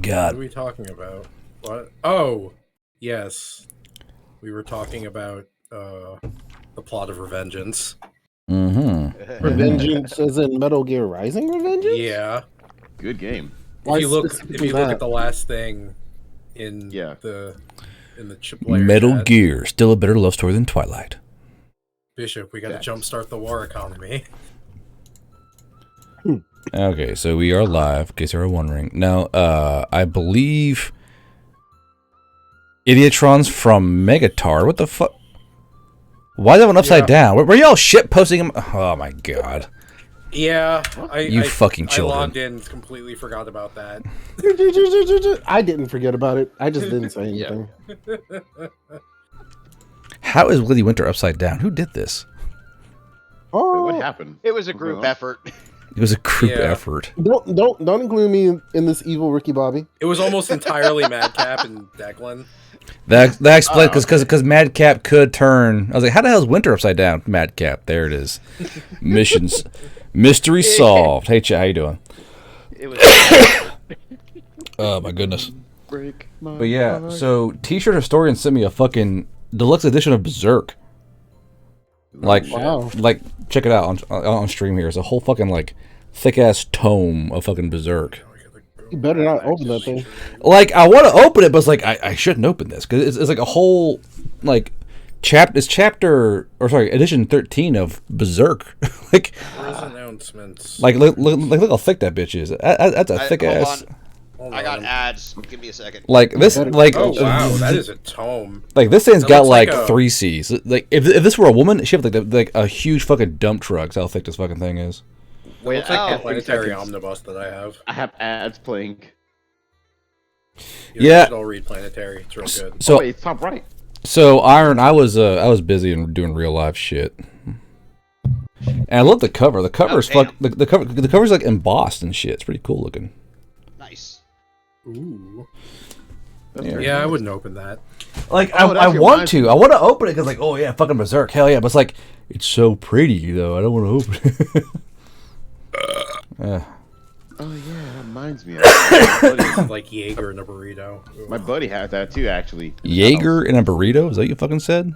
God. What are we talking about? What? Oh, yes. We were talking about the plot of Revengeance. Mm-hmm. Revengeance as in Metal Gear Rising Revengeance? Yeah. Good game. Why If you look specifically at that? the last thing in Yeah. the chip layer Metal chat, Gear, still a better love story than Twilight. Bishop, we got to Facts. jumpstart the war economy. Okay, so we are live, in case you were wondering. Now, I believe Idiotron's from Megatar. What the fuck? Why is that one upside down? Were y'all shit posting him? Oh my god. Yeah, You fucking children. I logged in, completely forgot about that. I didn't forget about it. I just didn't say anything. How is Willy Winter upside down? Who did this? Oh, Wait, what happened? It was a group effort. It was a group Yeah. effort. don't include me in this evil Ricky Bobby. It was almost entirely Madcap and Declan. That explains because Madcap could turn. I was like, how the hell is Winter upside down? Madcap, there it is. Missions, mystery solved. Hey, Chat, how you doing? It was. Oh my goodness. Break my But yeah, heart. so T-shirt historian sent me a fucking deluxe edition of Berserk. Like, Wow. like check it out on stream here. It's a whole fucking like thick ass tome of fucking Berserk. You better not open that thing. Like I want to open it, but it's like I shouldn't open this because it's like a whole like chapter or sorry edition 13 of Berserk. like Where's announcements? look how thick that bitch is. That's a thick hold ass. on. Hold I got on. ads. Give me a second. Like this, like Oh wow, that is a tome. like this thing's That got looks like like a- 3 C's. Like if this were a woman, she'd have like a huge fucking dump truck. That's how thick this fucking thing is. It looks like oh. the planetary 30 seconds. omnibus that I have. I have ads playing. You Yeah. should all read Planetary. It's real good. So Oh, wait, it's top right. So Iron, I was busy and doing real life shit, and I love the cover. The cover's damn. the cover's like embossed and shit. It's pretty cool looking. Nice. Ooh. That's Yeah. very Yeah, I nice. wouldn't open that. Like Oh, it I actually want reminds to. I want to open it because like oh yeah, fucking Berserk, hell yeah. But it's like it's so pretty though. I don't want to open it. Oh yeah, that reminds me. Of Like Jaeger in a burrito. Ooh. my buddy has that too, actually. Jaeger in a burrito? Is that what you fucking said?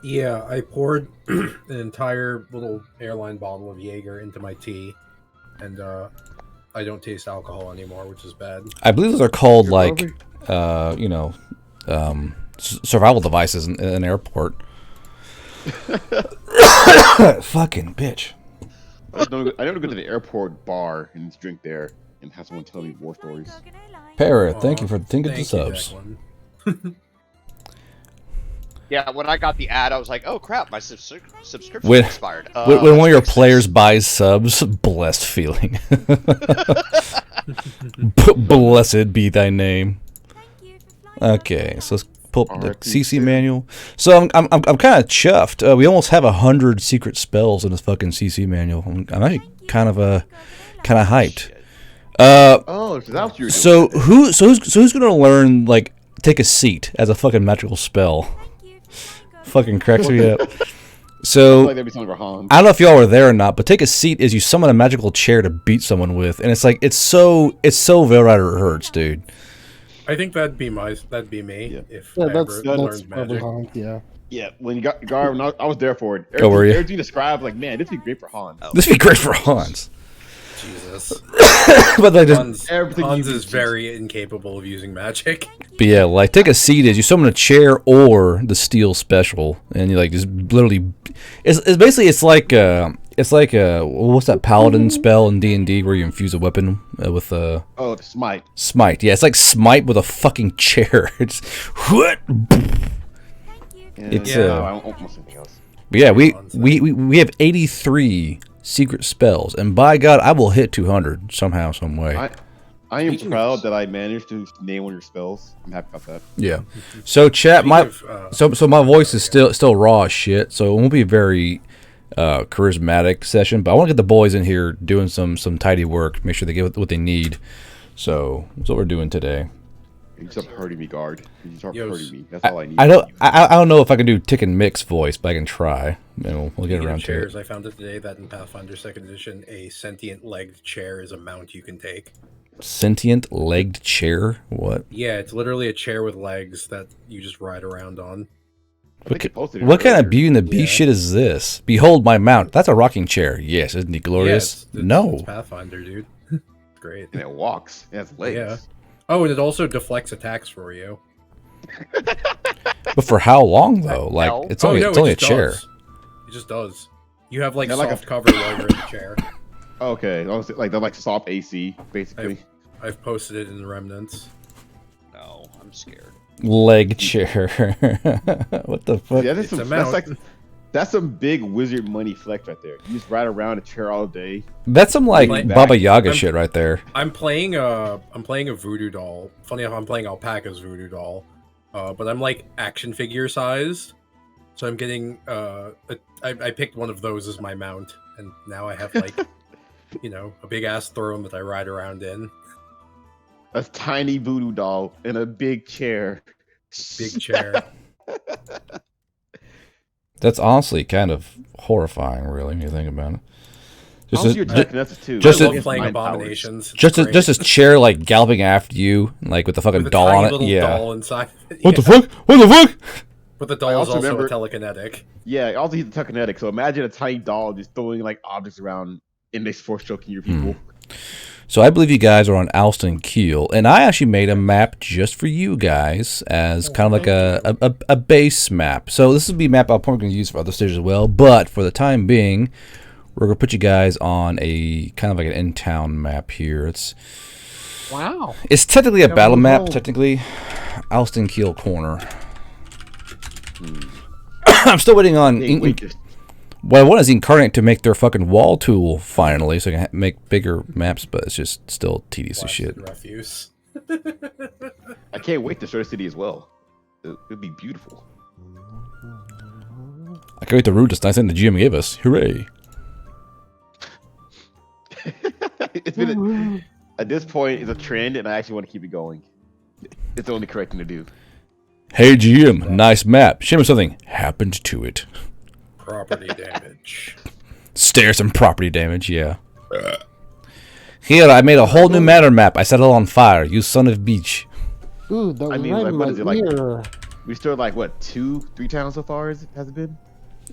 Yeah, I poured an entire little airline bottle of Jaeger into my tea, and I don't taste alcohol anymore, which is bad. I believe those are called You're like survival devices in an airport. Fucking bitch. I don't go to the airport bar and just drink there and have someone tell me war stories. Parrot, thank you for thinking the Thank you, subs. Declan. Yeah, when I got the ad, I was like, "Oh crap, my subscription When- expired." When one of your fix this. players buys subs, blessed feeling. Blessed be thy name. Okay, so let's pull up the CC manual. So I'm kind of chuffed. We almost have 100 secret spells in this fucking CC manual. I'm actually kind of hyped. Oh, so that's what you're doing. Who's gonna learn like take a seat as a fucking magical spell? Fucking cracks me up. I feel So like that'd be something for Hans. I don't know if y'all were there or not, but take a seat is you summon a magical chair to beat someone with, and it's like it's so Veilrider hurts, dude. I think that'd be me Yeah. if Yeah, I that's ever learned probably magic. Hans, yeah. Yeah, when you got when I was there for it. Oh, were you? Everything you described, like, man, this would be great for Hans. This would be great for Hans. Jesus. But like, Everything Hans you is do. very incapable of using magic. but yeah, like take a seat is you summon a chair or the steel special, and you like just literally, it's basically it's like what's that paladin spell in D&D where you infuse a weapon with Oh, the smite. smite. Yeah, it's like smite with a fucking chair. It's what? It's, No, I don't want something else. But yeah, we have 83 secret spells, and by God, I will hit 200 somehow, some way. I am Speaking proud of- that I managed to name one of your spells. I'm happy about that. Yeah. So chat, my Speaking of, so my voice is still raw as shit, so it won't be a very charismatic session. But I want to get the boys in here doing some tidy work, make sure they get what they need. So that's what we're doing today. You stop hurting me, guard. You stop Yo, hurting me. That's all I need. I don't know if I can do Tick and Mix voice, but I can try. And we'll get Speaking of around to chairs, it. I found it today that in Pathfinder 2nd Edition, a sentient legged chair is a mount you can take. Sentient legged chair? What? Yeah, it's literally a chair with legs that you just ride around on. What kind of Beauty and the Beast shit is this? Behold my mount. That's a rocking chair. Yes, isn't he glorious? No. It's Pathfinder, dude. Great. And it walks. It has legs. Yeah. Oh, and it also deflects attacks for you. But for how long though? Like it's only a chair. It just does. You have like Yeah, soft cover while you're in the chair. Okay, like they're like soft AC, basically. I've posted it in the remnants. No, I'm scared. Leg chair. What the fuck? Yeah, that's some big wizard money flex right there. You just ride around a chair all day. That's some like Baba Yaga shit right there. I'm playing a voodoo doll. Funny enough, I'm playing Alpaca's voodoo doll. But I'm like action figure sized. So I'm getting I picked one of those as my mount, and now I have like a big ass throne that I ride around in. A tiny voodoo doll in a big chair. Big chair. That's honestly kind of horrifying, really, when you think about it. Just playing abominations. Just this chair like galloping after you, like with the fucking with doll on it. Yeah. Doll inside. What the fuck? What the fuck? But the doll is also a telekinetic. Yeah, also he's a telekinetic. So imagine a tiny doll just throwing like objects around and they force choking your people. So I believe you guys are on Alston Keel, and I actually made a map just for you guys as kind of like a base map. So this will be a map I'm probably going to use for other stages as well, but for the time being, we're going to put you guys on a kind of like an in-town map here. It's technically a battle map, technically. Alston Keel Corner. I'm still waiting on... Well, I want is Incarnate to make their fucking wall tool finally, so I can make bigger maps, but it's just still tedious as shit. Refuse. I can't wait to show the city as well. It'd be beautiful. I can't wait to root this nice thing the GM gave us. Hooray! It's been at this point, it's a trend, and I actually want to keep it going. It's the only correct thing to do. Hey GM, nice map. Shame if something happened to it. Property damage. Stairs and property damage, yeah. Here, I made a whole new matter map. I set it on fire. You son of beach. Ooh, that was what is it like? We still like what 2-3 towns so far? Has it been?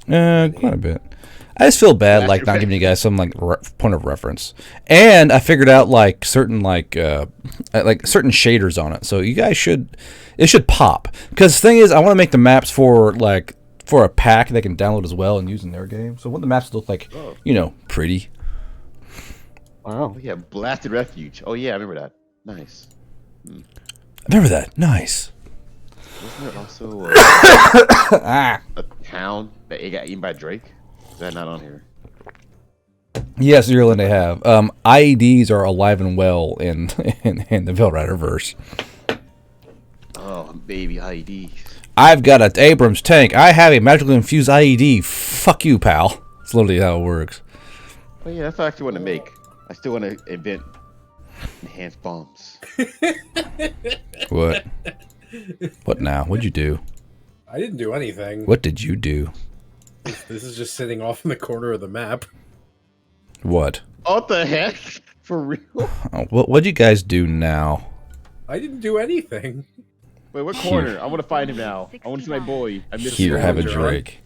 Quite a bit. I just feel bad, like not giving you guys some like point of reference. And I figured out like certain certain shaders on it, so you guys should pop. Because the thing is, I want to make the maps for a pack they can download as well and use in their game. So I want the maps to look like pretty. Wow. Oh, yeah, Blasted Refuge. Oh yeah, I remember that. Nice. I remember that. Nice. Wasn't there also a town that it got eaten by Drake? Is that not on here? Yes, Ireland they have. IEDs are alive and well in the Veilrider verse. Oh, baby IEDs. I've got an Abrams tank. I have a magically infused IED. Fuck you, pal. That's literally how it works. Oh yeah, that's what I actually want to make. I still want to invent enhanced bombs. What? What now? What'd you do? I didn't do anything. What did you do? This is just sitting off in the corner of the map. What? Oh, what the heck? For real? Oh, what'd you guys do now? I didn't do anything. Wait, what corner? I want to find him now. I want to see my boy. I miss Here, him. have a Drake.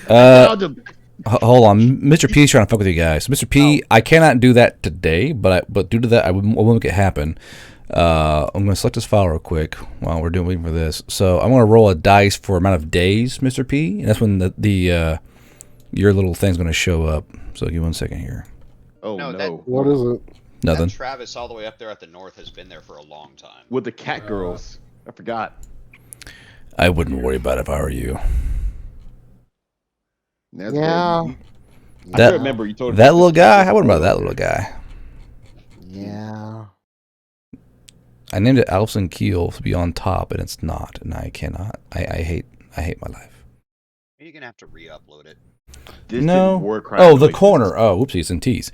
Hold on, Mr. P's trying to fuck with you guys. Mr. P, I cannot do that today, but due to that, I will make it happen. I'm going to select this file real quick while we're waiting for this. So I'm going to roll a dice for amount of days, Mr. P, and that's when your little thing's going to show up. So give me 1 second here. Oh no! What is it? Nothing. That Travis all the way up there at the north has been there for a long time. With the cat girls. I forgot. I wouldn't worry about it if I were you. That's Yeah. good. I remember you told that little guy. I wouldn't about that little guy. Yeah. I named it Alston Keel to be on top, and it's not, and I cannot. I hate my life. You're gonna have to re-upload it. No. War Oh, the corner. Oh, whoopsies and tees.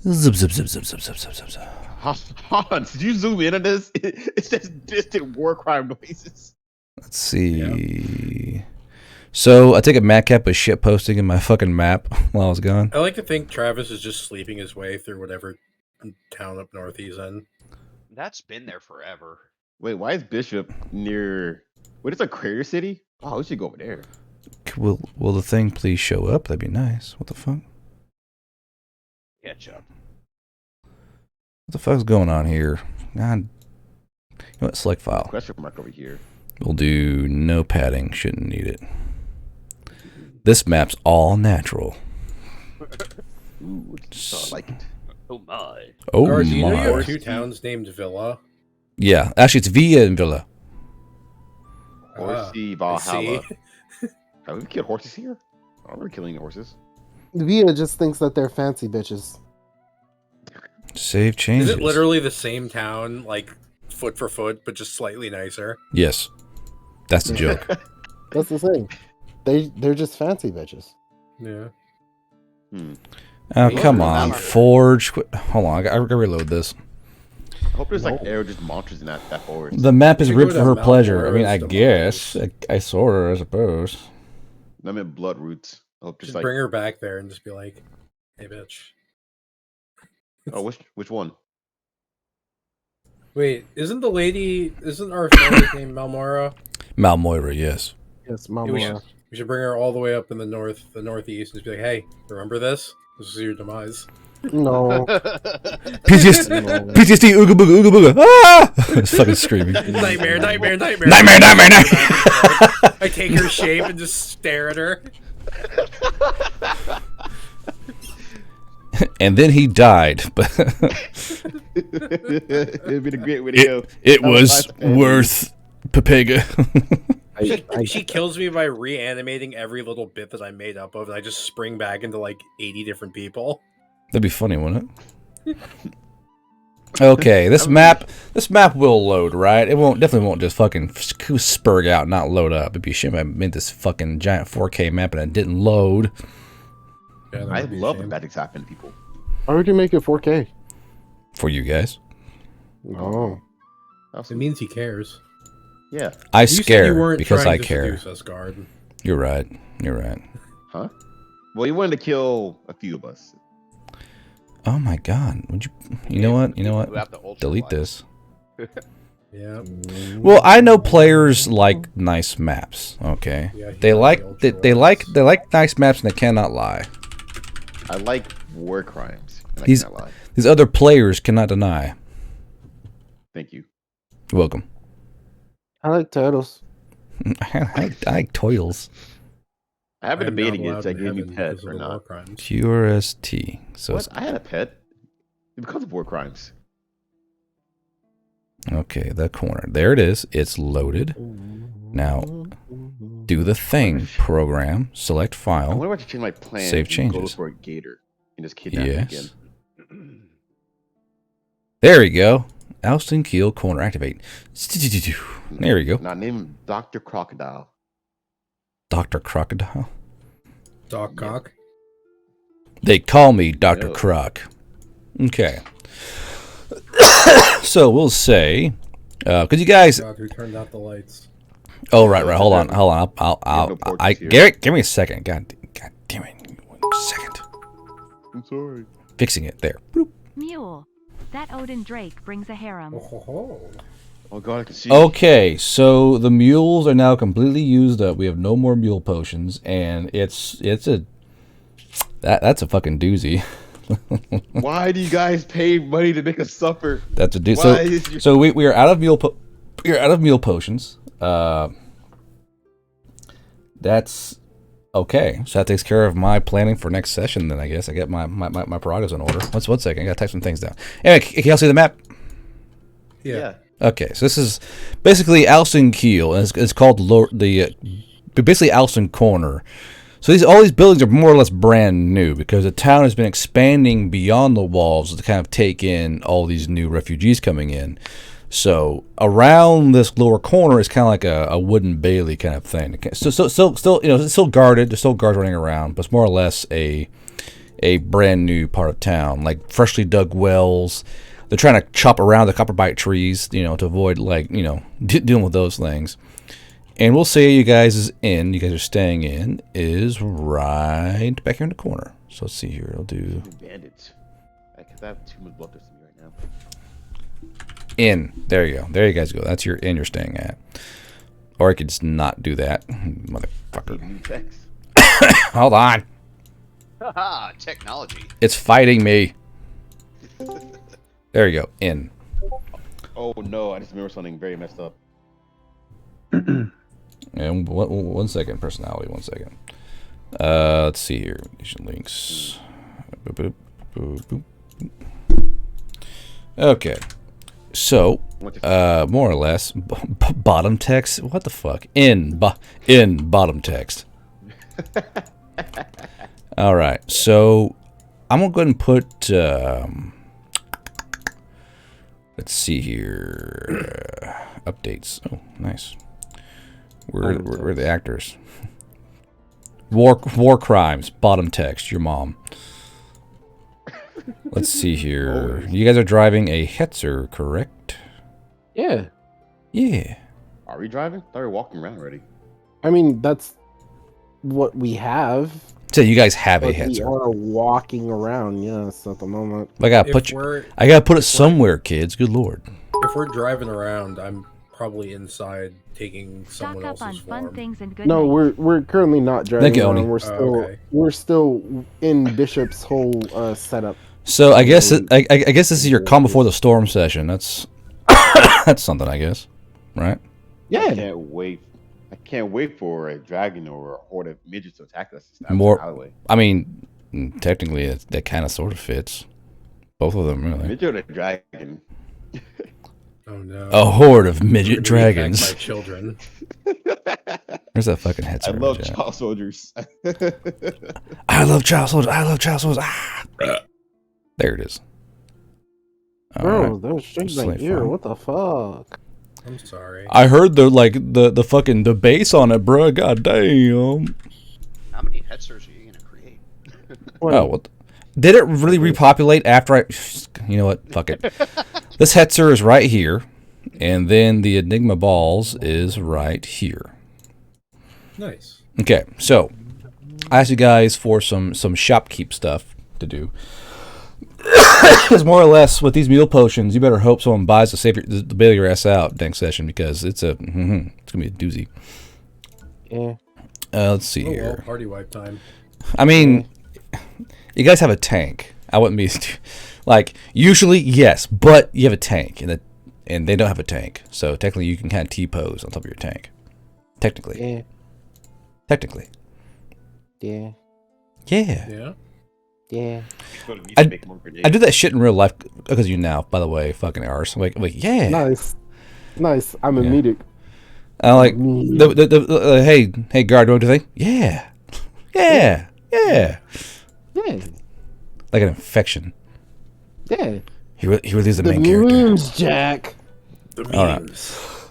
Zip zip zip zip zip zip zip zip zip. Hans, did you zoom in on this? It says distant war crime noises. Let's see. Yeah. So I take a madcap with shit posting in my fucking map while I was gone. I like to think Travis is just sleeping his way through whatever town up north he's in. That's been there forever. Wait, why is Bishop near? What is a crater city? Oh, we should go over there. Will the thing please show up? That'd be nice. What the fuck? Ketchup. What the fuck's going on here? God. You know what? Select file. Question mark over here. We'll do no padding. Shouldn't need it. This map's all natural. Ooh, I like it. Oh my. Oh Guard, do you know you my. have 2 towns named Villa? Yeah, actually, it's Villa and Villa. Horsey I Valhalla. see. Have we killed horses here? Oh, we're killing horses. Via just thinks that they're fancy bitches. Save changes. Is it literally the same town, like foot for foot, but just slightly nicer? Yes. That's the joke. That's the thing. They're just fancy bitches. Yeah. Oh, Yeah, come no, on. not- Forge. Hold on. I gotta reload this. I hope there's like No. arrow just monsters in that forest. The map is You should ripped go for to her Mount pleasure. I mean, Morris I to guess. Mars. I sort her, I suppose. I'm in blood roots. I hope just Just like bring her back there and just be like, "Hey, bitch." oh which one? Wait, isn't our family named Malmora? Malmoira, yes. Yes, Yeah, we, should, Mama. we should bring her all the way up in the northeast, and just be like, "Hey, remember this? This is your demise." No. PTSD, PTSD, ooga booga, ooga booga. Ah! It's fucking screaming. Nightmare. Nightmare, nightmare. I take her shape and just stare at her. And then he died. But It'd been a great video. it That was my family. worth Pepega. She kills me by reanimating every little bit that I made up of, and I just spring back into like 80 different people. That'd be funny, wouldn't it? Okay, this map will load, right? It definitely won't just fucking spurg out, and not load up. It'd be a shame if I made this fucking giant 4K map and it didn't load. Yeah, that I would be a love when shame. bad things happen to people. Why would you make it 4K? For you guys. No. It means he cares. Yeah. I You said you scare weren't because trying I to care. seduce us, Guard. You're right. You're right. Huh? Well, you wanted to kill a few of us. Oh my god. Would you You know what? You know Who have what? the ultra Delete light. this. Yeah. Well, I know players like nice maps, okay? Yeah, They yeah, like the they like nice maps and they cannot lie. I like war crimes. And I These- cannot lie. These other players cannot deny. Thank you. You're welcome. I like turtles. I like toils. I have a I am debate not against allowed I in gave me heaven pet because of or the war not. crimes. QRST. So What? I had a pet. Because of war crimes. okay, that corner. There it is. It's loaded. Now, do the thing. Program. Select I file. wonder if I should change my plan. Save and changes. Go for a gator and just kidnap him Yes. again. There we go. Alston Keel corner activate. There we go. Now name him Dr. Crocodile. Dr. Crocodile. Doc Cock. They call me Dr. No. Croc. Okay. So we'll say, because you guys. God, who turned out the lights? Oh right. Hold on. You have no portraits here. Garrett, give me a second. God damn it. 1 second. I'm sorry. Fixing it. There. Boop. Mule. That Odin Drake brings a harem. Oh, ho, ho. Oh god, I can see. Okay, so the mules are now completely used up. We have no more mule potions, and that's a fucking doozy. Why do you guys pay money to make us suffer? That's a doozy. Why is your- So we are out of mule potions. That's okay. So that takes care of my planning for next session. Then I guess I get my prerogatives in order. One second. I gotta type some things down. Anyway, can y'all see the map? Yeah. Okay, so this is basically Alston Keel, and it's called basically Alston Corner. So all these buildings are more or less brand new because the town has been expanding beyond the walls to kind of take in all these new refugees coming in. So around this lower corner is kind of like a wooden bailey kind of thing. So still it's still guarded. There's still guards running around, but it's more or less a brand new part of town, like freshly dug wells. They're trying to chop around the copperbite trees, to avoid dealing with those things. And we'll say you guys are staying in, is right back here in the corner. So let's see here. I'll do. Bandits. I have too much bloodthirst in me right now. In. There you go. There you guys go. That's your inn you're staying at. Or I could just not do that. Motherfucker. Text. Hold on. Haha, technology. It's fighting me. There you go. In. Oh no, I just remember something very messed up. And one second. Personality. 1 second. Let's see here. Links. Boop, boop, boop, boop. Okay. So, more or less, bottom text. What the fuck? In bottom text. All right. So, I'm gonna go ahead and put. Let's see here. Updates. Oh, nice. Where are the actors? War crimes. Bottom text. Your mom. Let's see here. You guys are driving a Hetzer, correct? Yeah. Yeah. Are we driving? I thought we were walking around already. I mean, that's what we have. So you guys have a But we Hetzer. are walking around, yes, at the moment. I gotta put it somewhere, kids. Good lord. If we're driving around, I'm probably inside taking Stock someone up on else's fun farm. things and good No, nights. we're currently not driving Thank you, around. Oni. Okay. We're still in Bishop's whole setup. So I guess I guess this is your calm before the storm session. That's that's something, I guess, right? I Yeah. can't wait for a dragon or a horde of midgets to attack us. More- Alleyway. I mean, technically, that kind of sort of fits. Both of them, really. Midget or a dragon? Oh no. A horde of midget We're gonna be attacked dragons. by children. There's that fucking I Hetzer. love Jack. child soldiers. I love child soldiers. I love child soldiers. Ah. There it is. All Bro, right. those strings Slay right here. farm. What the fuck? I'm sorry. I heard the fucking the bass on it, bruh. God damn. How many Hetzers are you gonna create? Oh, what? Did it really repopulate after I? You know what? Fuck it. This Hetzer is right here, and then the Enigma balls is right here. Nice. Okay, so I asked you guys for some shopkeep stuff to do. Because more or less with these meal potions, you better hope someone buys to save the bail your ass out next session because it's it's gonna be a doozy. Yeah. Let's see Oh well, here. party wipe time. I mean, you guys have a tank. I wouldn't be like usually yes, but you have a tank and they don't have a tank, so technically you can kind of T-pose on top of your tank. Technically. Yeah. Technically. Yeah. Yeah. Yeah. Yeah. I do that shit in real life because you now, by the way, fucking arse. I'm like yeah. Nice. I'm Yeah. immediate. I like hey guard, what do you think? Yeah. Yeah. Yeah. Yeah. Like an infection. Yeah. He really is the The main character. memes, Jack. The All right. memes.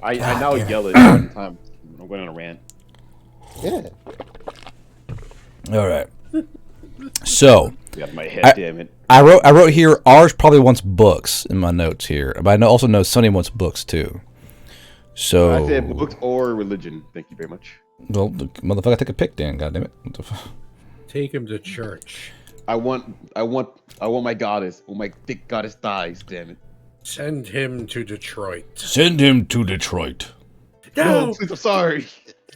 I now yell it every time I'm going on a rant. Yeah. All right. So Got my head, damn it. I wrote here ours probably wants books in my notes here, but I also know Sonny wants books too. So I said books or religion. Thank you very much. well, motherfucker, take a pick, then. Goddamn it! What the Take him to church. I want my goddess. Oh, my thick goddess dies. Damn it. Send him to Detroit. Send him to Detroit. No, please, I'm sorry.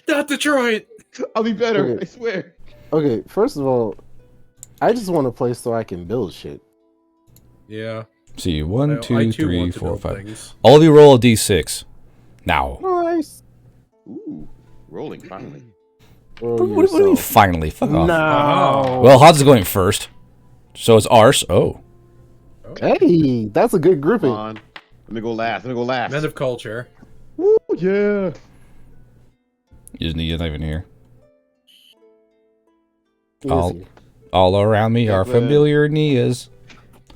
not Detroit. I'll be better. Okay. I swear. Okay, first of all, I just want a place so I can build shit. Yeah. See, I 1, 2, too 3, want to 4, build 5. things. All of you roll a d6. Now. Nice. Ooh, rolling finally. Roll What do you mean yourself. finally? Fuck off. No. Well, Hans is going first. So it's ours. Oh. Hey, that's a good grouping. Come on. Let me go last. Men of culture. Ooh, yeah. You're not even here. Who is he? All around me are Edwin. familiar Nias.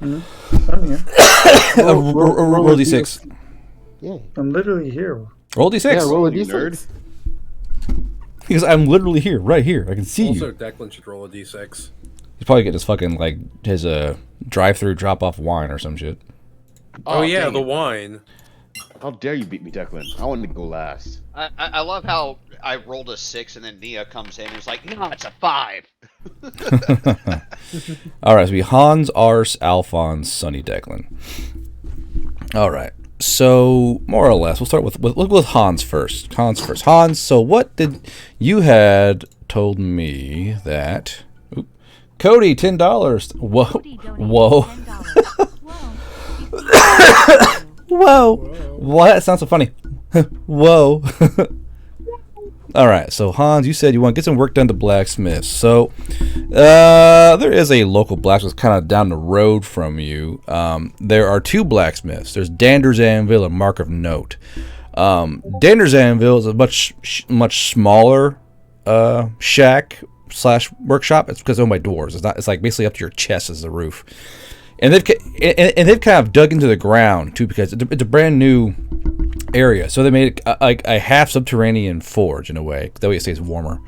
I'm here. Roll d6. Yeah. I'm literally here. Roll d6. Yeah, roll a You d6. Because I'm literally here, right here. I can see Also, you. Declan should roll a d6. He's probably getting his fucking, like, his drive-through drop-off wine or some shit. Oh, yeah, dang the it. wine. How dare you beat me, Declan? I wanted to go last. I love how I rolled a 6 and then Nia comes in and is like, no, it's a 5. All right, so we Hans, Ars, Alphonse, Sonny, Declan. All right. So more or less, we'll start with Hans first. Hans. So what did you had told me that? Oop, Cody, $10. Whoa, Cody donated whoa, $10. whoa. What? That sounds so funny. Whoa. All right, so Hans, you said you want to get some work done to blacksmiths. So there is a local blacksmith kind of down the road from you. There are two blacksmiths. There's Dander's Anvil and Mark of Note. Dander's Anvil is a much smaller shack / workshop. It's because it's owned by dwarves. It's like basically up to your chest as the roof. And they've kind of dug into the ground too because it's a brand new area. So they made like a half subterranean forge in a way. That way it stays warmer.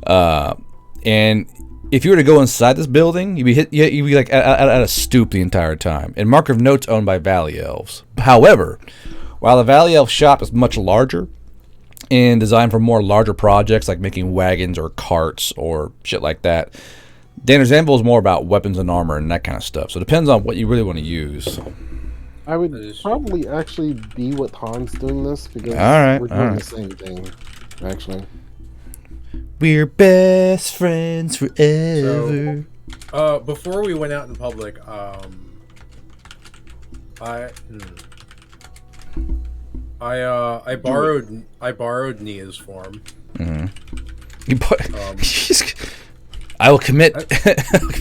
And if you were to go inside this building, you'd be like at a stoop the entire time. And Mark of Note's owned by Valley Elves. However, while the Valley Elf shop is much larger and designed for more larger projects like making wagons or carts or shit like that, Danner's Anvil is more about weapons and armor and that kind of stuff. So it depends on what you really want to use. I would probably actually be with Hans doing this because we're doing the same thing, actually. We're best friends forever. So, before we went out in public, I borrowed Nia's form. I will commit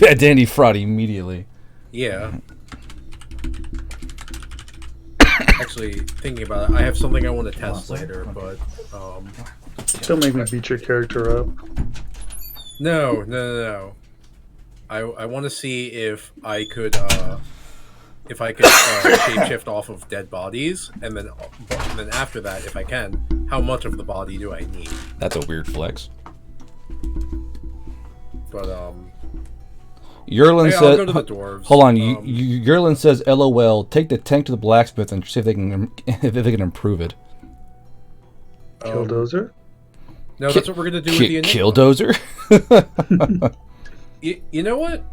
identity fraud immediately. Yeah. Actually, thinking about it, I have something I want to test later, but Don't make me beat your character up. No. I want to see if I could shapeshift off of dead bodies, and then after that, if I can, how much of the body do I need? That's a weird flex. But Yerlin I'll said, go to the dwarves. "Hold on." Yerlin says, "LOL. Take the tank to the blacksmith and see if they can improve it." Killdozer? No, that's what we're gonna do with the Enigma. Killdozer. You know what?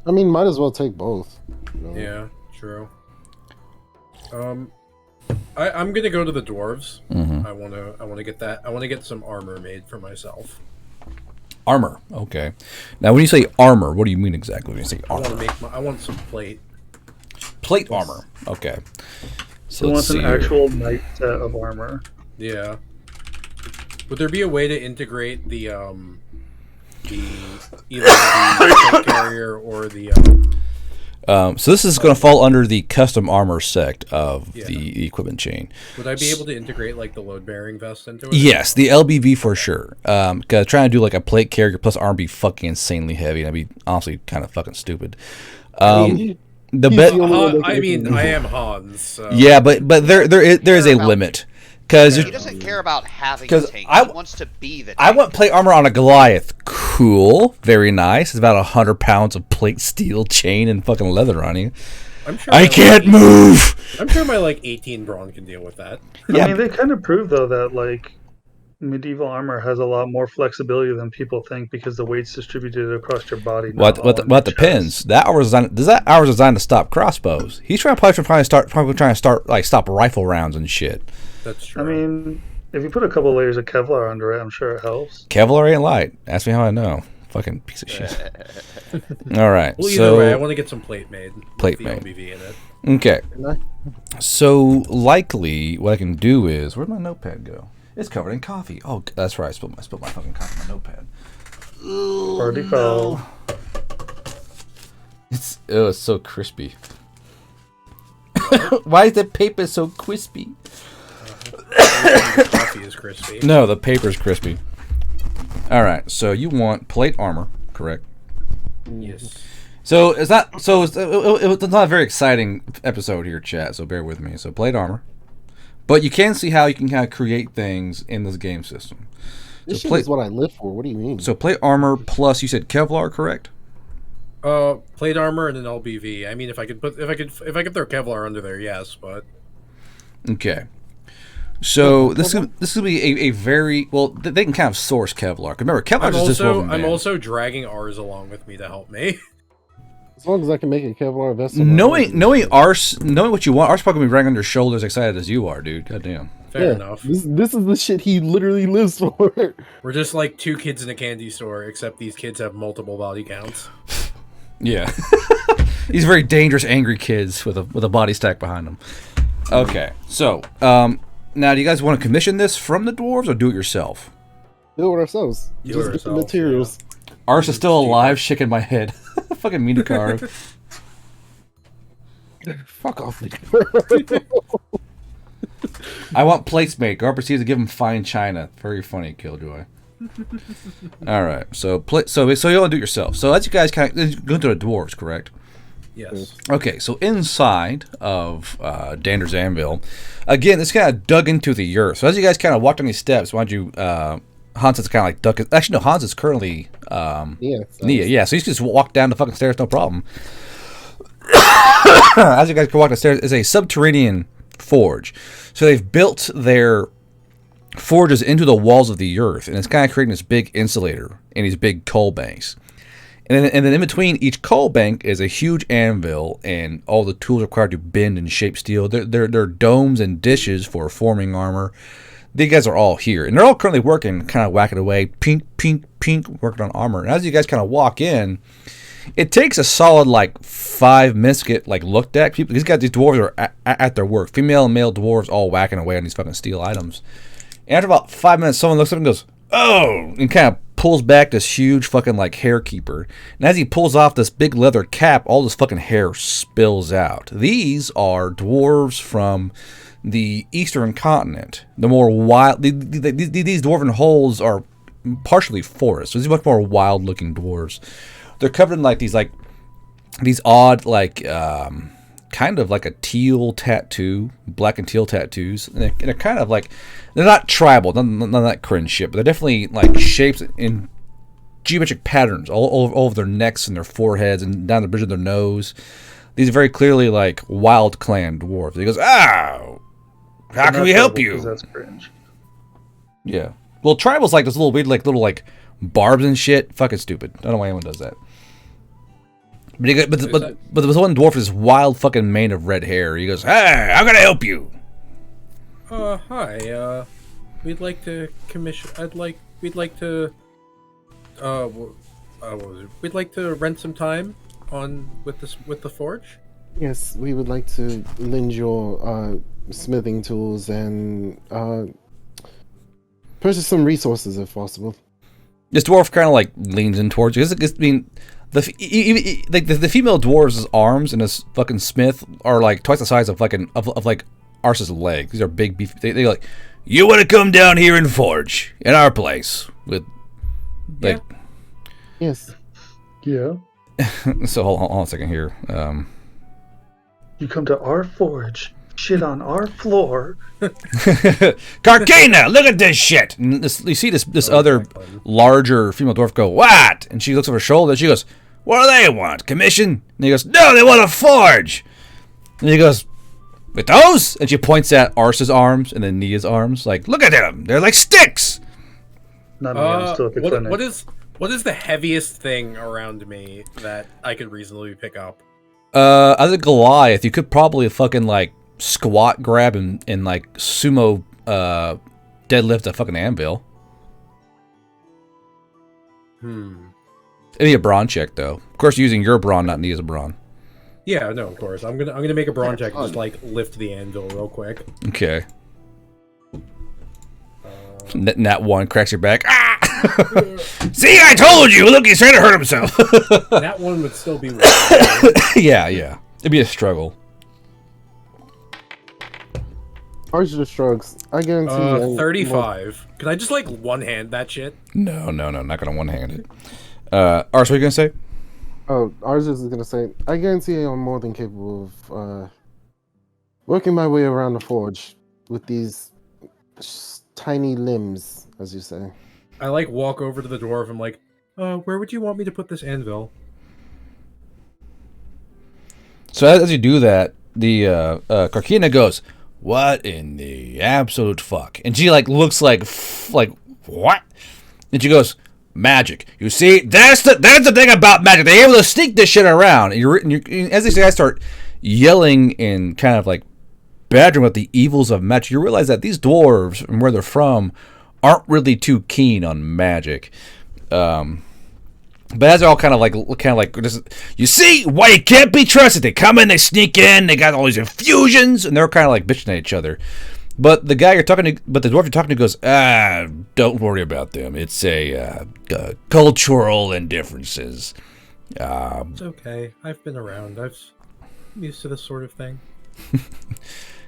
I mean, might as well take both. You know? Yeah, true. I'm gonna go to the dwarves. Mm-hmm. I wanna get that. I wanna get some armor made for myself. Armor. Okay. Now, when you say armor, what do you mean exactly when you say armor? I want some plate. Plate armor. Okay. So He let's wants see an here. actual knight set of armor. Yeah. Would there be a way to integrate the either the plate carrier or the So this is going to fall under the custom armor sect of the equipment chain. Would I be able to integrate like the load bearing vest into it? Yes, the LBV for sure. Cause trying to do like a plate carrier plus armor be fucking insanely heavy. That'd be honestly kind of fucking stupid. I am Hans. So. Yeah, but there is a limit. Because he doesn't care about having a tank. He wants to be the tank. I want plate armor on a Goliath. Cool, very nice. It's about 100 pounds of plate steel chain and fucking leather on you. I'm sure I can't move. I'm sure my like 18 brawn can deal with that. I mean, they kind of prove though that like medieval armor has a lot more flexibility than people think because the weight's distributed across your body. What depends? That armor is designed to stop crossbows. He's trying to start like stop rifle rounds and shit. That's true. I mean, if you put a couple layers of Kevlar under it, I'm sure it helps. Kevlar ain't light. Ask me how I know. Fucking piece of shit. All right. Well, either way, I want to get some plate made. Plate with the made. LBV in it. Okay. So likely, what I can do is, where'd my notepad go? It's covered in coffee. Oh, that's right. I spilled my fucking coffee on my notepad. Party foul. It's so crispy. Why is the paper so crispy? The coffee is crispy. No, the paper's crispy. All right, so you want plate armor, correct? Yes. So it's not. So it's not a very exciting episode here, chat. So bear with me. So plate armor, but you can see how you can kind of create things in this game system. This shit is what I live for. What do you mean? So plate armor plus you said Kevlar, correct? Plate armor and an LBV. I mean, if I could throw Kevlar under there, yes, but okay. So this could be a very well. They can kind of source Kevlar. Remember, Kevlar is just woven I'm band. also dragging ours along with me to help me. As long as I can make a Kevlar vest. Knowing Ars, knowing what you want, Ars probably gonna be right on your shoulders, excited as you are, dude. Goddamn. Fair enough. This is the shit he literally lives for. We're just like two kids in a candy store, except these kids have multiple body counts. Yeah. These very dangerous, angry kids with a body stack behind them. Okay, so now do you guys want to commission this from the dwarves or do it yourself? Do it ourselves. Just get the materials. Yeah. Ars is still alive, shaking my head. Fucking Minicar. Fuck off. I want plates made. Gar proceeds to give him fine china. Very funny, Killjoy. All right, so you want to do it yourself. So as you guys kind of go to the dwarves, correct? Yes. Okay, so inside of Dander's Anvil, again, it's kind of dug into the earth. So as you guys kind of walk down these steps, why don't you, Hans is kind of like duck. Actually, no, Hans is currently Nia. Yeah, so you can just walk down the fucking stairs, no problem. As you guys can walk down the stairs, is a subterranean forge. So they've built their forges into the walls of the earth, and it's kind of creating this big insulator and these big coal banks. And then in between each coal bank is a huge anvil and all the tools required to bend and shape steel. They're domes and dishes for forming armor. These guys are all here, and they're all currently working, kind of whacking away, pink, working on armor. And as you guys kind of walk in, it takes a solid 5 minutes to get looked at. These dwarves are at their work. Female and male dwarves all whacking away on these fucking steel items. And after about 5 minutes, someone looks up and goes, "Oh!" and kind of pulls back this huge fucking hair keeper. And as he pulls off this big leather cap, all this fucking hair spills out. These are dwarves from the eastern continent. The more wild, these dwarven holes are partially forest. So these are much more wild looking dwarves. They're covered in these odd kind of like a teal tattoo, black and teal tattoos, and they're kind of they're not tribal, none of that cringe shit, but they're definitely shapes in geometric patterns all over their necks and their foreheads and down the bridge of their nose. These are very clearly wild clan dwarves. He goes, "Ah, how can we help you?" That's cringe. Yeah. Well, tribal's this little weird little barbs and shit. Fucking stupid. I don't know why anyone does that. But there was one dwarf with this wild fucking mane of red hair. He goes, "Hey, how can I help you?" Hi. We'd like to commission. We'd like to. What was it? We'd like to rent some time with the forge. Yes, we would like to lend your smithing tools and purchase some resources if possible. This dwarf kind of leans in towards you. I mean, the female dwarves' arms and this fucking smith are twice the size of Ars's legs. These are big beef. They like, "You want to come down here and forge in our place with Yes. Yeah. So hold on a second here. You come to our forge, shit on our floor. Carcana, look at this shit. And you see this other larger female dwarf go, "What?" And she looks over her shoulder. She goes, "What do they want? Commission?" And he goes, "No, they want a forge." And he goes, "With those?" And she points at Ars's arms and then Nia's arms. Look at them. They're like sticks. Not me, I'm still at the clinic. What is the heaviest thing around me that I could reasonably pick up? As a Goliath, you could probably fucking squat grab and sumo deadlift a fucking anvil. It'd be a brawn check though. Of course, using your brawn, not Nia's brawn. Yeah, no, of course. I'm gonna make a brawn check and just lift the anvil real quick. Okay. Nat 1 cracks your back. Ah! See, I told you. Look, he's trying to hurt himself. That one would still be. Yeah. It'd be a struggle. Ars just shrugs. I guarantee. 35. Can I just one hand that shit? No, not gonna one hand it. Ars, what are you gonna say? Oh, Ars is gonna say, I guarantee I'm more than capable of working my way around the forge with these tiny limbs, as you say. I walk over to the dwarf. I'm like, where would you want me to put this anvil? So as you do that, the Karkina goes, "What in the absolute fuck?" And she looks like what? And she goes, magic. You see, that's the thing about magic. They're able to sneak this shit around. And as these guys start yelling and kind of like badgering about the evils of magic, you realize that these dwarves and where they're from aren't really too keen on magic. But as they're all kind of like this, you see why you can't be trusted. They come in, they sneak in, they got all these infusions, and they're kind of like bitching at each other. But the guy you're talking to, but the dwarf you're talking to goes, don't worry about them. It's a cultural indifferences. It's okay. I've been around. I'm used to this sort of thing.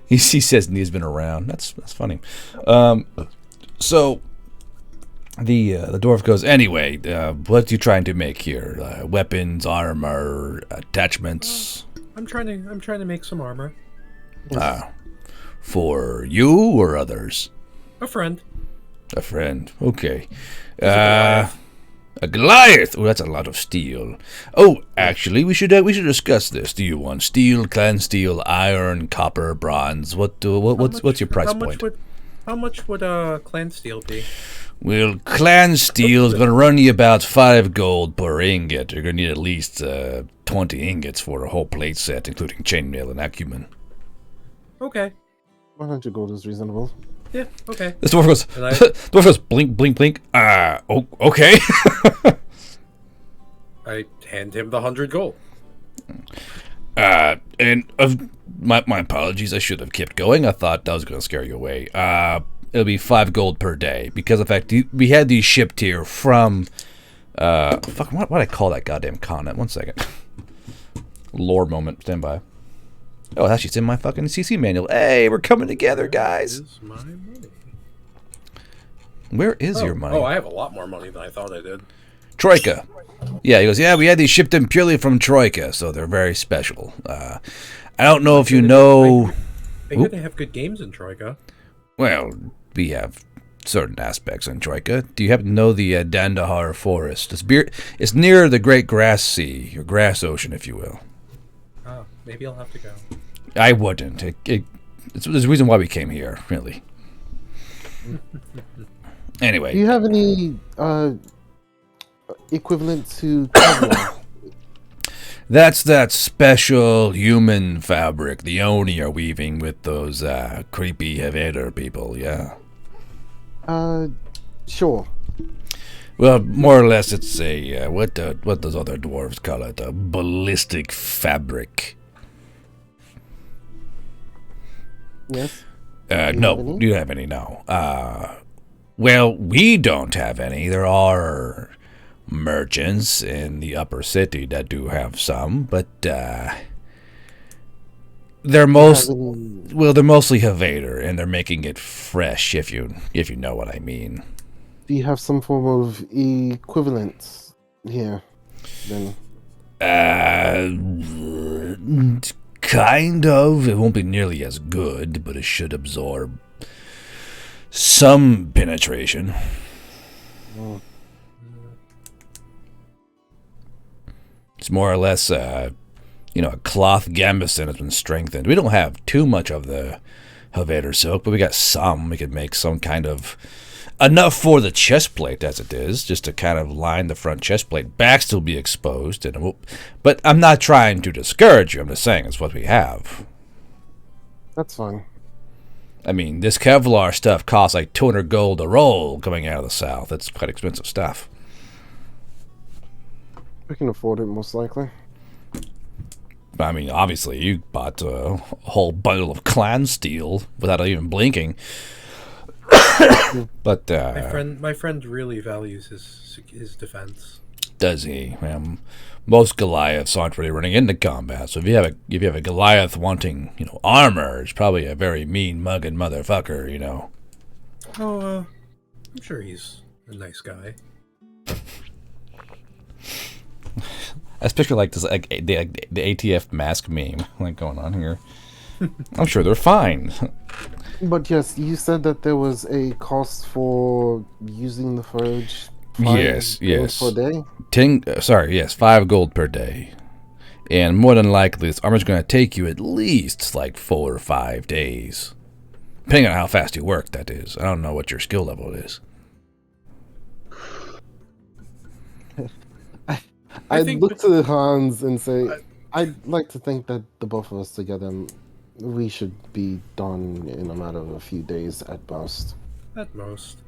he says he's been around. That's funny. So the dwarf goes, anyway, what are you trying to make here? Weapons, armor, attachments? I'm trying to make some armor. For you or others? A friend. A friend. Okay. A Goliath. Oh, that's a lot of steel. Oh, actually, we should discuss this. Do you want steel, clan steel, iron, copper, bronze? What's your price point? How much would clan steel be? Well, clan steel is going to run you about 5 gold per ingot. You're going to need at least 20 ingots for a whole plate set, including chainmail and acumen. Okay. 100 gold is reasonable. Yeah, okay. This dwarf goes, blink, blink, blink. Okay. I hand him the 100 gold. And my apologies, I should have kept going. I thought that was going to scare you away. It'll be 5 gold per day, because in fact, we had these shipped here from, what I call that goddamn continent? 1 second. Lore moment, stand by. Oh, actually, it's in my fucking CC manual. Hey, we're coming together, guys. Where is my money? Where is your money? Oh, I have a lot more money than I thought I did. Troika. Yeah, he goes, yeah, we had these shipped in purely from Troika, so they're very special. I don't know if you know... I hear they have good games in Troika. Well, we have certain aspects in Troika. Do you happen to know the Dandahar Forest? It's near the Great Grass Sea, or Grass Ocean, if you will. Oh, maybe I'll have to go. I wouldn't. There's a reason why we came here, really. Anyway. Do you have any equivalent to Kevlar? That's that special human fabric the Oni are weaving with those creepy Hevader people, yeah? Sure. Well, more or less it's a, what those other dwarves call it, a ballistic fabric. Yes. No, you don't have any, no. Well, we don't have any. There are merchants in the upper city that do have some, but they're mostly Hevader, and they're making it fresh, if you know what I mean. Do you have some form of equivalent here, then? Kind of. It won't be nearly as good, but it should absorb some penetration. Oh. It's more or less, a cloth gambeson has been strengthened. We don't have too much of the Hevader silk, but we got some. We could make some kind of... enough for the chest plate as it is, just to kind of line the front chest plate. Back still be exposed, but I'm not trying to discourage you. I'm just saying it's what we have. That's fine. I mean, this Kevlar stuff costs like 200 gold a roll coming out of the south. It's quite expensive stuff. We can afford it, most likely. I mean, obviously, you bought a whole bundle of clan steel without even blinking. But my friend really values his defense. Does he? Most Goliaths aren't really running into combat. So if you have a Goliath wanting armor, it's probably a very mean mugging motherfucker. Oh, I'm sure he's a nice guy. I picture like this, like the ATF mask meme going on here. I'm sure they're fine. But yes, you said that there was a cost for using the forge. Yes. Per day. 5 gold per day, and more than likely, this armor's going to take you at least like 4 or 5 days, depending on how fast you work. That is, I don't know what your skill level is. I I'd think look to Hans and say, I- I'd like to think that the both of us together, we should be done in a matter of a few days at most. at most.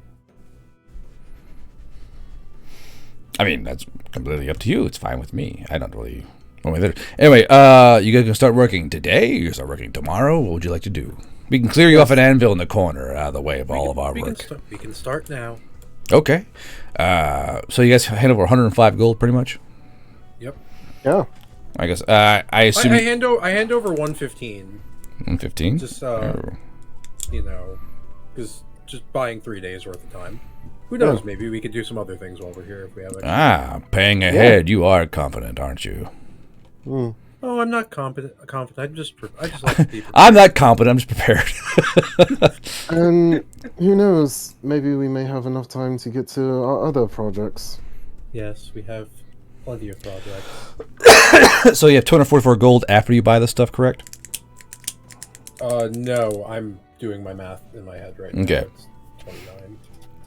I mean, that's completely up to you. It's fine with me. I don't really. Anyway, you guys can start working today. You start working tomorrow. What would you like to do? We can clear you off an anvil in the corner, out of the way of all of our work. We can start now. Okay. So you guys hand over 105 gold, pretty much. Yep. Yeah. I guess. I assume. I hand over 115. 115. Just because just buying 3 days worth of time. Who knows? Maybe we could do some other things while we're here if we have. Paying ahead. You are confident, aren't you? Mm. Oh, I'm not confident. I just like to be prepared. I'm not confident. I'm just prepared. And who knows? Maybe we may have enough time to get to our other projects. Yes, we have plenty of projects. So you have 244 gold after you buy the stuff, correct? No, I'm doing my math in my head right now. Okay. It's 29.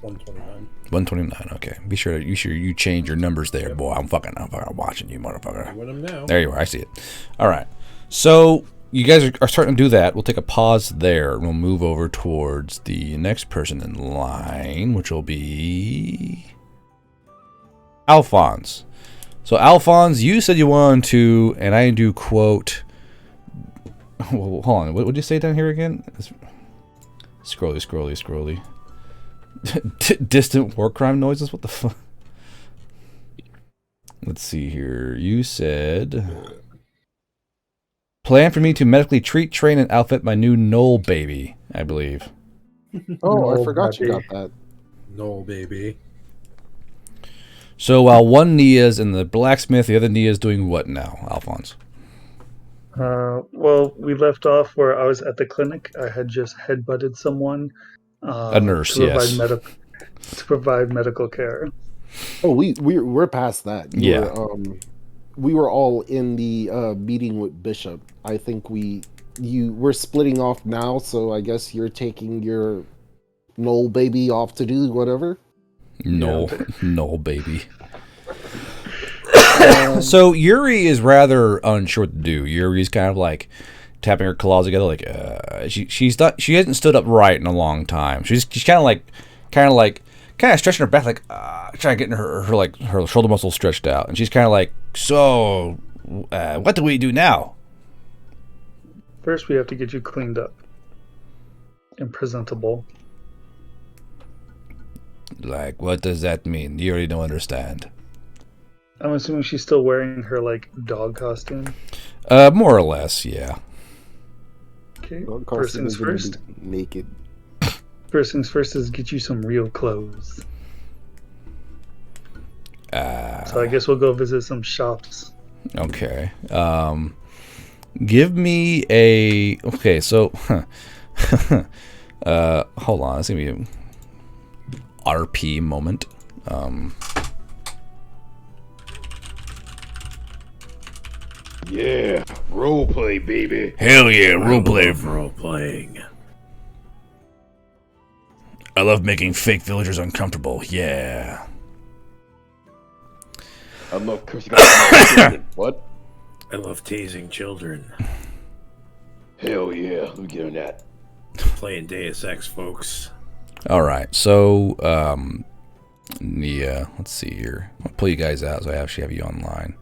129. 129. Okay. Be sure you change your numbers there, boy. I'm fucking watching you, motherfucker. Doing them now. There you are. I see it. All right. So you guys are starting to do that. We'll take a pause there, and we'll move over towards the next person in line, which will be Alphonse. So Alphonse, you said you wanted to, and I do quote. Well, hold on. What did you say down here again? Scrolly. Distant war crime noises? What the fuck? Let's see here. You said... Plan for me to medically treat, train, and outfit my new Knoll baby, I believe. Oh, I No, forgot you baby. got that. No, baby. So while one Nia's in the blacksmith, the other Nia's doing what now, Alphonse? Well, we left off where I was at the clinic. I had just headbutted someone. A nurse, to provide yes. to provide medical care. Oh, we're past that. Yeah. We were all in the meeting with Bishop. I think we're splitting off now, so I guess you're taking your Knoll baby off to do whatever. Knoll baby. So Yuri is rather unsure what to do. Yuri's kind of like tapping her claws together, like she hasn't stood up right in a long time. She's kind of stretching her back, like trying to get her shoulder muscles stretched out, and she's kind of like, so what do we do now? First, we have to get you cleaned up and presentable. Like, what does that mean? You already don't understand. I'm assuming she's still wearing her dog costume. More or less, yeah. Okay. Dog First costume things is gonna be first. naked. First things first is get you some real clothes. So I guess we'll go visit some shops. Okay. Give me a... Okay, so... hold on. It's going to be an RP moment. Yeah, roleplay, baby. Hell yeah, roleplay. Role playing. I love making fake villagers uncomfortable. Yeah. I love cursing out children. What? I love tasing children. Hell yeah, let me get on that. Playing Deus Ex, folks. All right, so Nia, let's see here. I'll pull you guys out so I actually have you online.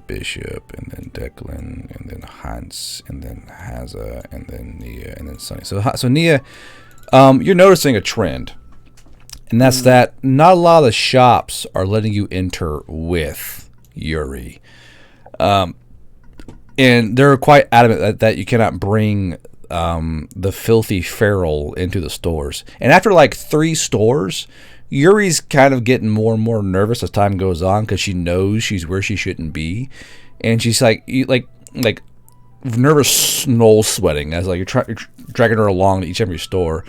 Bishop, and then Declan, and then Hans, and then Haza, and then Nia, and then Sunny. So Nia, you're noticing a trend, and that's that not a lot of the shops are letting you enter with Yuri. And they're quite adamant that you cannot bring the filthy feral into the stores. And after like 3 stores, Yuri's kind of getting more and more nervous as time goes on because she knows she's where she shouldn't be, and she's like nervous Knoll sweating as like you're dragging her along to each and every store.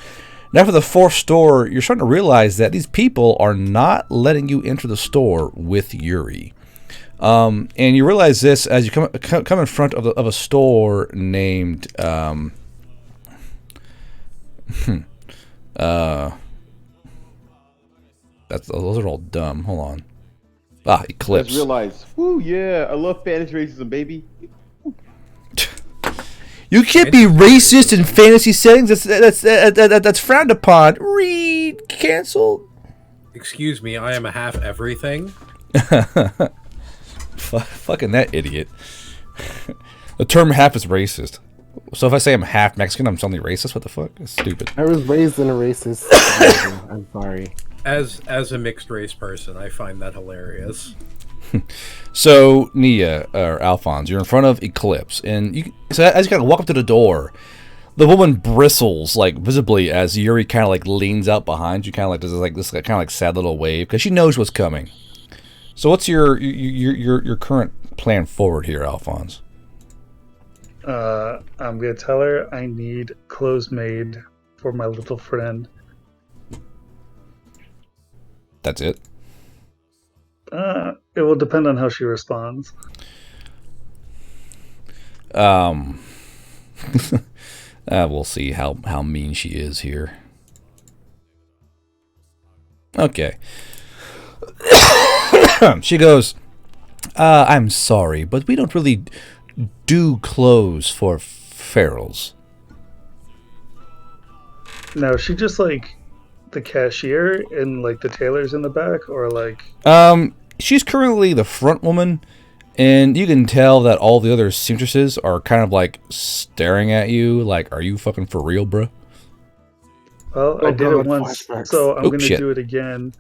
And after the 4th store, you're starting to realize that these people are not letting you enter the store with Yuri. And you realize this as you come in front of a store named those are all dumb. Hold on. Ah, I Eclipse. just realized, whoo, yeah, I love fantasy racism, baby. You can't be racist in fantasy settings. That's frowned upon. Read canceled. Excuse me, I am a half everything. Fucking that idiot. The term half is racist. So if I say I'm half Mexican, I'm suddenly racist? What the fuck? That's stupid. I was raised in a racist. I'm sorry. As a mixed race person, I find that hilarious. So Nia or Alphonse, you're in front of Eclipse, and so as you kind of walk up to the door, the woman bristles like visibly as Yuri kind of like leans out behind you, kind of like this kind of like sad little wave because she knows what's coming. So what's your current plan forward here, Alphonse? I'm gonna tell her I need clothes made for my little friend. That's it. It will depend on how she responds. We'll see how mean she is here. Okay. She goes, I'm sorry, but we don't really do clothes for ferals. Now, is she just like the cashier and like the tailor's in the back, or like? She's currently the front woman, and you can tell that all the other seamstresses are kind of like staring at you, like, "Are you fucking for real, bro?" Well, I did it once, flashbacks. so I'm gonna shit. do it again.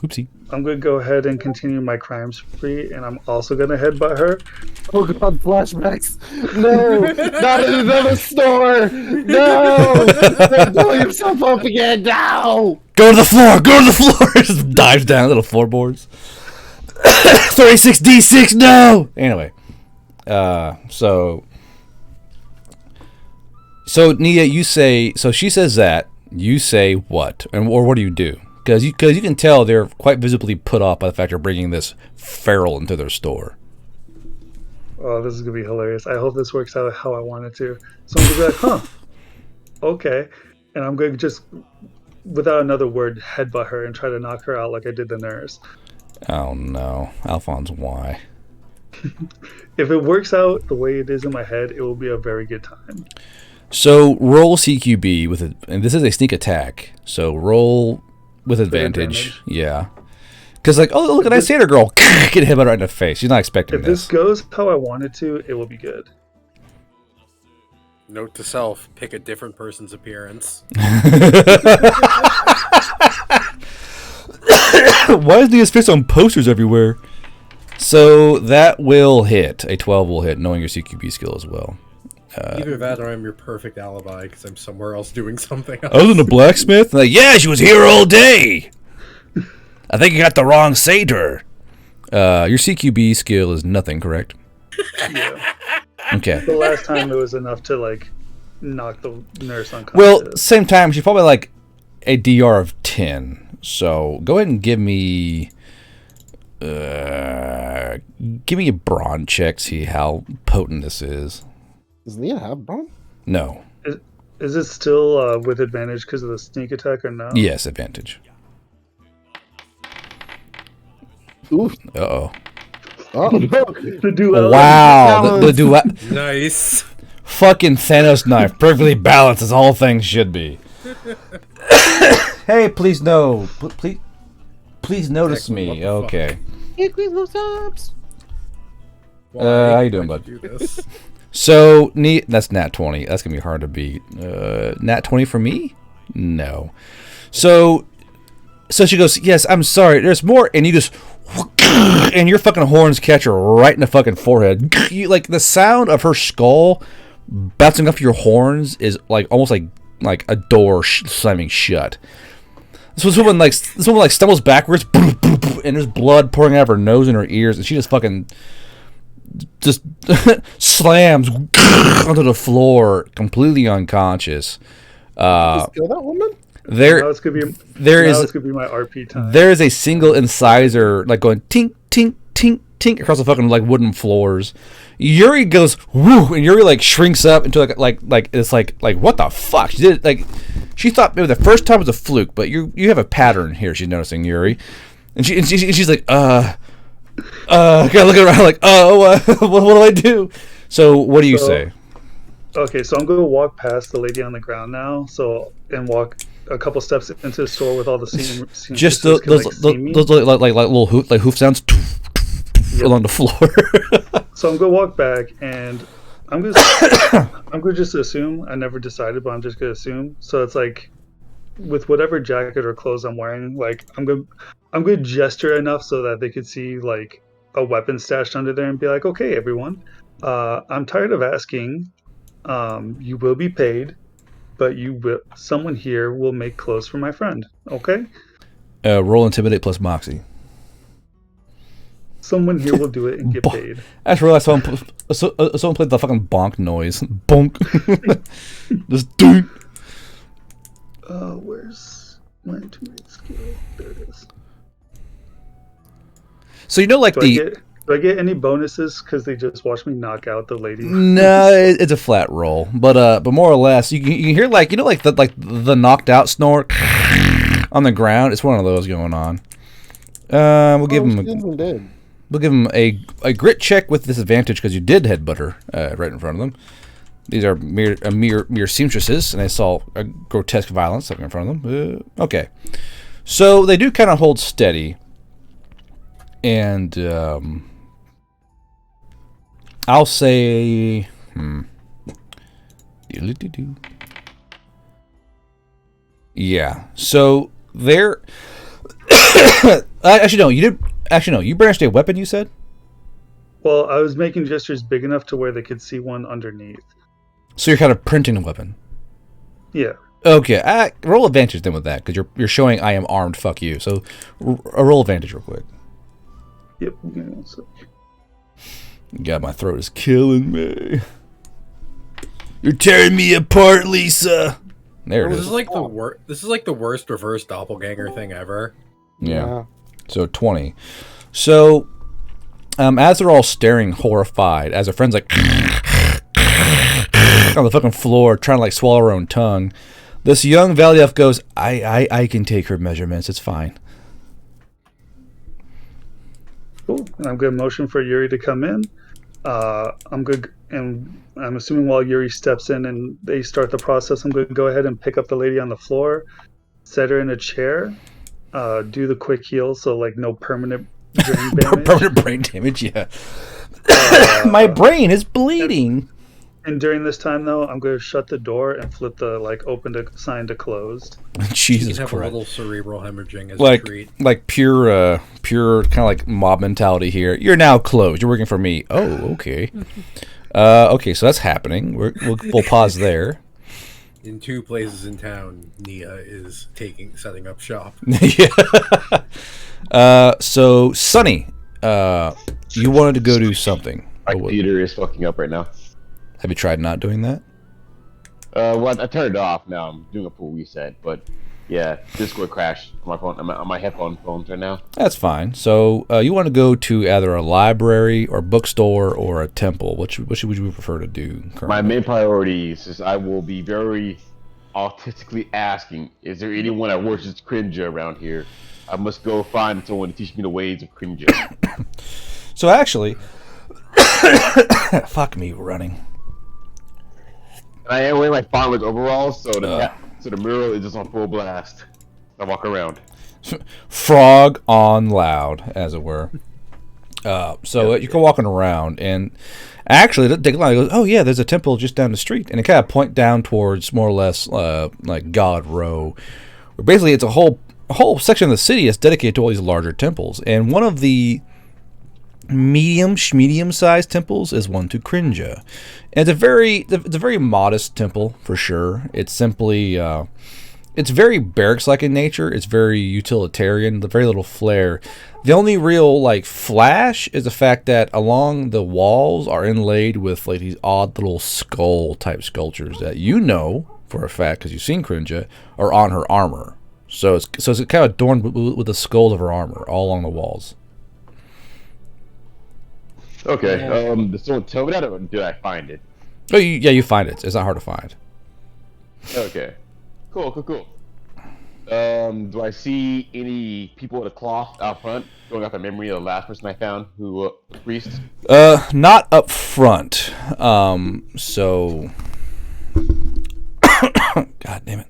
Oopsie. I'm gonna go ahead and continue my crime spree, and I'm also gonna headbutt her. Oh god, flashbacks! No! Not in another store! No! Don't blow yourself up again! No! Go to the floor! Go to the floor! Just dives down little floorboards. 36D6, no! Anyway. So Nia, you say, so she says that, you say what? Or what do you do? Because you can tell they're quite visibly put off by the fact you're bringing this feral into their store. Oh, this is gonna be hilarious. I hope this works out how I want it to. So I'm gonna be like, huh, okay. And I'm gonna just, without another word, headbutt her and try to knock her out like I did the nurse. Oh no. Alphonse, why? If it works out the way it is in my head, it will be a very good time. So roll CQB with it, and this is a sneak attack. So roll with advantage. Yeah. Because like, oh look at that Santa girl, get hit right in the face. She's not expecting If this goes how I want it to, it will be good. Note to self: pick a different person's appearance. Why is Nia's face on posters everywhere? So that will hit. A 12 will hit, knowing your CQB skill as well. Either that or I'm your perfect alibi because I'm somewhere else doing something else. I was in a blacksmith. Like, yeah, she was here all day. I think you got the wrong satyr. Your CQB skill is nothing, correct? Yeah. Okay. The last time it was enough to like knock the nurse unconscious. Well, same time, she's probably like a DR of 10. So go ahead and give me a brawn check, see how potent this is. Does Nia have brawn? No. Is it still with advantage because of the sneak attack or no? Yes, advantage. Ooh. Uh-oh. Oh, The duality. Wow. The duet. Nice. Fucking Thanos knife. Perfectly balanced as all things should be. Hey, please no. Please notice Heck, what me. the fuck? Okay. Why? How you doing, Why'd bud? you do this? So, that's nat 20. That's going to be hard to beat. Nat 20 for me? No. So she goes, yes, I'm sorry. There's more. And you just, and your fucking horns catch her right in the fucking forehead. You, like, the sound of her skull bouncing off your horns is like almost like a door slamming shut. This woman stumbles backwards, and there's blood pouring out of her nose and her ears, and she just fucking just slams onto the floor, completely unconscious. Just kill that woman? There It's gonna be my RP time. there is a single incisor like going tink tink tink tink across the fucking like wooden floors. Yuri goes woo, and Yuri like shrinks up into like it's like what the fuck? She did like she thought maybe the first time was a fluke, but you have a pattern here. She's noticing, Yuri. And she's like, kind of looking around like, what do I do? So what do you say? Okay, so I'm going to walk past the lady on the ground now, and walk a couple steps into the store with all the Just those like little hoof sounds along the floor. So I'm going to walk back, and I'm going to just assume. I never decided, but I'm just going to assume. So it's like, with whatever jacket or clothes I'm wearing, like I'm going to gesture enough so that they could see like a weapon stashed under there and be like, okay, everyone, I'm tired of asking. You will be paid, but someone here will make clothes for my friend. Okay? Roll intimidate plus moxie. Someone here will do it and get paid. I just realized someone played the fucking bonk noise. Bonk. Just doink. Where's my intimidate skill? There it is. So like do I get any bonuses because they just watched me knock out the lady? No, it's a flat roll, but more or less, you can hear like the knocked out snore on the ground. It's one of those going on. We'll give him a grit check with disadvantage because you did headbutt her right in front of them. These are mere seamstresses, and I saw a grotesque violence in front of them. Okay, so they do kind of hold steady, and I'll say, yeah. So they're actually no. You did actually no. You brandished a weapon. You said. Well, I was making gestures big enough to where they could see one underneath. So you're kind of printing a weapon. Yeah. Okay. Roll advantage then with that because you're showing I am armed. Fuck you. So a roll advantage real quick. Yep. Give me 1 sec. God, my throat is killing me. You're tearing me apart, Lisa. There it is. This is like the worst reverse doppelganger thing ever. Yeah. So 20. So, as they're all staring horrified, as their friend's like on the fucking floor trying to like swallow her own tongue, this young valley elf goes, I can take her measurements. It's fine. Cool. And I'm going to motion for Yuri to come in. I'm good, and I'm assuming while Yuri steps in and they start the process, I'm going to go ahead and pick up the lady on the floor, set her in a chair, do the quick heal, so like no permanent brain damage. Permanent brain damage, yeah. My brain is bleeding. And during this time, though, I'm going to shut the door and flip the open to sign to closed. Jesus you can have Christ! A little cerebral hemorrhaging as a treat. Like pure kind of like mob mentality here. You're now closed. You're working for me. Oh, okay. Okay, so that's happening. We'll pause there. In 2 places in town, Nia is setting up shop. Yeah. So Sonny, you wanted to go do something. My computer is fucking up right now. Have you tried not doing that? Well, I turned it off. Now I'm doing a full reset. But yeah, Discord crashed on my phone. I'm on my headphones right now. That's fine. So you want to go to either a library or bookstore or a temple. What would you prefer to do currently? My main priority is I will be very autistically asking, is there anyone that worships Crinja around here? I must go find someone to teach me the ways of Crinja. So actually, fuck me running. I am wearing my farmer's overalls, so the mural is just on full blast. I walk around. Frog on loud, as it were. So you're walking around, and actually, the line goes, "Oh yeah, there's a temple just down the street," and it kind of point down towards more or less like God Row, where basically it's a whole section of the city is dedicated to all these larger temples, and one of the medium-sized temples is one to Crinja. And it's a very modest temple for sure. It's simply it's very barracks-like in nature. It's very utilitarian, very little flair. The only real flash is the fact that along the walls are inlaid with these odd little skull type sculptures that you know for a fact because you've seen Crinja are on her armor. So it's kind of adorned with the skulls of her armor all along the walls. Okay. Did someone tell me that, or did I find it? Oh, you find it. It's not hard to find. Okay. Cool. Do I see any people with a cloth out front? Going off the memory of the last person I found who a priest. Not up front. So, God damn it.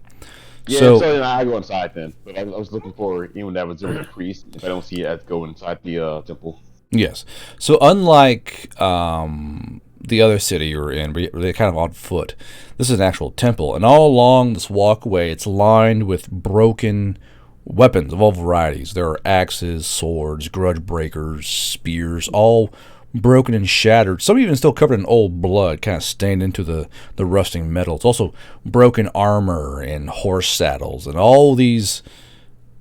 Yeah, So then I go inside then. But I was looking for anyone that was a priest. If I don't see it, I'd go inside the temple. yes. So unlike the other city you're in, where they're kind of on foot, this is an actual temple, and all along this walkway, it's lined with broken weapons of all varieties. There are axes, swords, grudge breakers, spears, all broken and shattered. Some even still covered in old blood, kind of stained into the rusting metal. It's also broken armor and horse saddles, and all these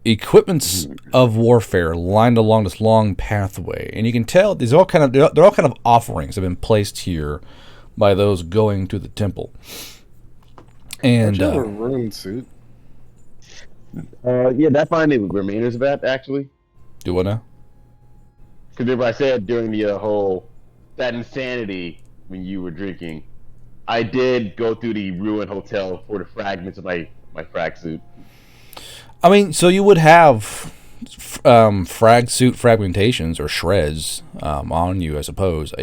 equipments of warfare lined along this long pathway, and you can tell these are all kind of they're all kind of offerings that have been placed here by those going to the temple. And Don't you have a ruined suit? Yeah, that finding remainers of that actually. do what now? Because remember I said during the whole that insanity when you were drinking, I did go through the ruined hotel for the fragments of my frag suit. I mean, so you would have frag suit fragmentations or shreds on you, I suppose.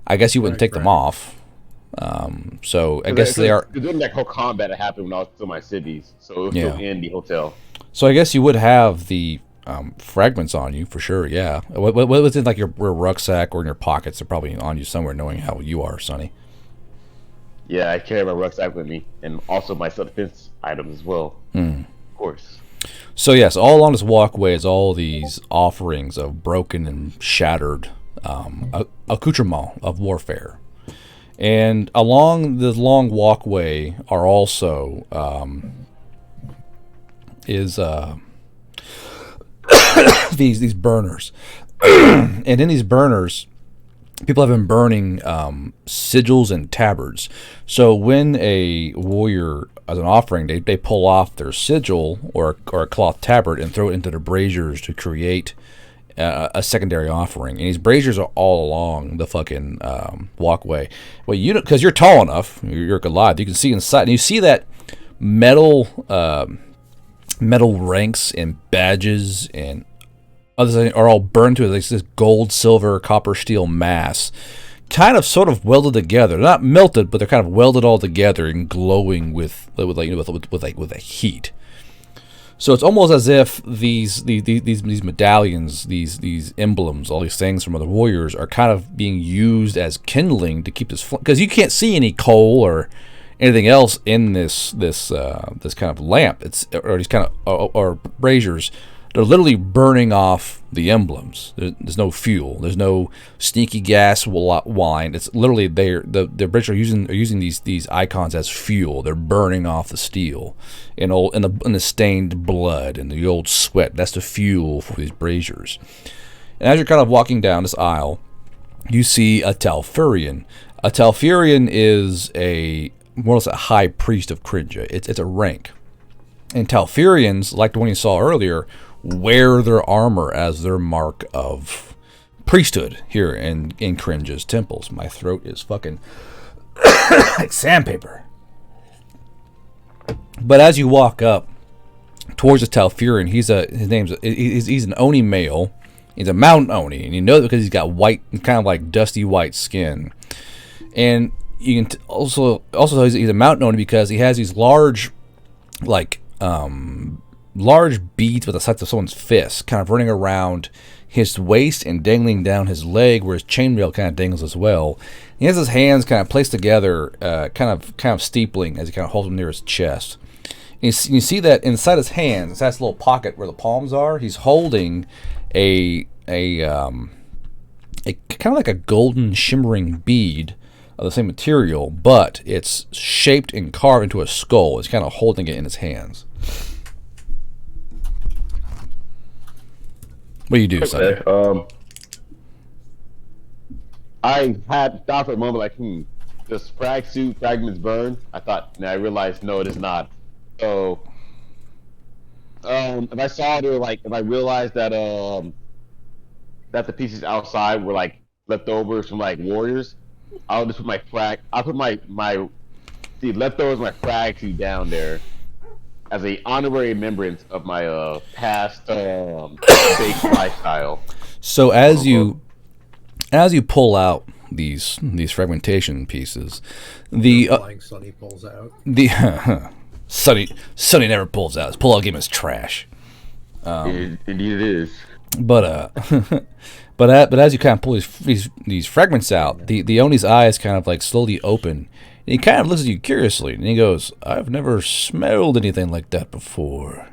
I guess you wouldn't take them off. So I guess they are. During that whole combat that happened when I was still in my cities, so it was still in the hotel. So I guess you would have the fragments on you for sure. Yeah. What was in like your rucksack or in your pockets? They're probably on you somewhere, knowing how you are, Sonny. Yeah, I carry my rucksack with me, and also my self-defense items as well. Of course. So yes, all along this walkway is all these offerings of broken and shattered accoutrement of warfare. And along the long walkway are also these burners. And in these burners, people have been burning sigils and tabards. So when a warrior, as an offering, they pull off their sigil or a cloth tabard and throw it into the braziers to create a secondary offering. And these braziers are all along the fucking walkway. Well, because you're tall enough, you're Goliath, you can see inside, and you see that metal ranks and badges and other things are all burned to this gold, silver, copper, steel mass, kind of sort of welded together. They're not melted, but they're kind of welded all together and glowing with a heat. So it's almost as if these medallions, these emblems, all these things from other warriors are kind of being used as kindling to keep this, because you can't see any coal or anything else in this kind of lamp. It's or these kind of or braziers. They're literally burning off the emblems. There's no fuel. There's no sneaky gas wine. It's literally the British are using these icons as fuel. They're burning off the steel in the stained blood and the old sweat. That's the fuel for these braziers. And as you're kind of walking down this aisle, you see a Talfurian. A Talfurian is more or less a high priest of Crinja. It's a rank. And Talfurians, like the one you saw earlier, wear their armor as their mark of priesthood here in Cringe's temples. My throat is fucking like sandpaper. But as you walk up towards the Talfurian, he's an Oni male. He's a mountain Oni, and you know that because he's got white, kind of like dusty white skin. And you can also he's a mountain Oni because he has these large beads with the size of someone's fist, kind of running around his waist and dangling down his leg, where his chainmail kind of dangles as well. He has his hands kind of placed together, kind of steepling as he kind of holds them near his chest. And you see that inside his hands, inside this little pocket where the palms are, he's holding a kind of like a golden shimmering bead of the same material, but it's shaped and carved into a skull. He's kind of holding it in his hands. What do you do, Sonny? I had thought for a moment like, does frag suit fragments burn? I thought, and I realized no, it is not. So, if I saw there, if I realized that that the pieces outside were like leftovers from like warriors, I'll put my leftovers of my frag suit down there, as a honorary remembrance of my past baked lifestyle. So as you pull out these fragmentation pieces, the Flying Sunny pulls out. the Sonny never pulls out. His pull-out game is trash. Indeed, it is. But but as you kind of pull these fragments out, the Oni's eyes kind of like slowly open, and he kind of looks at you curiously, and he goes, "I've never smelled anything like that before."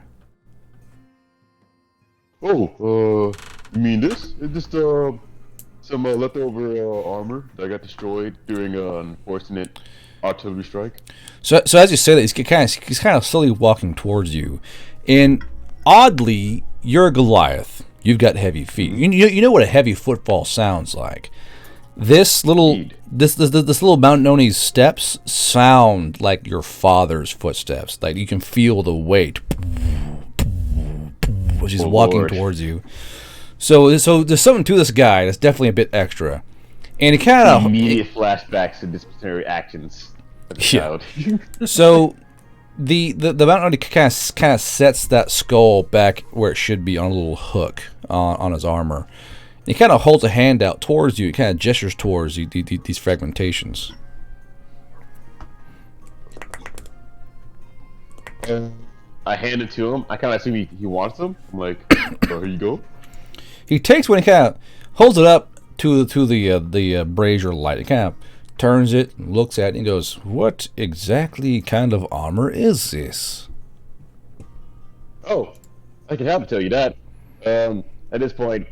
Oh, you mean this? It's just some leftover armor that got destroyed during an unfortunate artillery strike. So as you say that, he's kind of slowly walking towards you, and oddly, you're a Goliath. You've got heavy feet. You know what a heavy footfall sounds like. This little this little Mount Noni's steps sound like your father's footsteps. Like you can feel the weight as he's walking towards you. So there's something to this guy that's definitely a bit extra, and he kind of immediate flashbacks to disciplinary actions. Yeah. So the Mount Noni kind of sets that skull back where it should be on a little hook on his armor. He kind of holds a hand out towards you. He kind of gestures towards you, these fragmentations. I hand it to him. I kind of assume he wants them. I'm like, oh, here you go. He takes one and kind of holds it up to the brazier light. He kind of turns it, looks at it, and goes, "What exactly kind of armor is this?" Oh, I can help tell you that. At this point,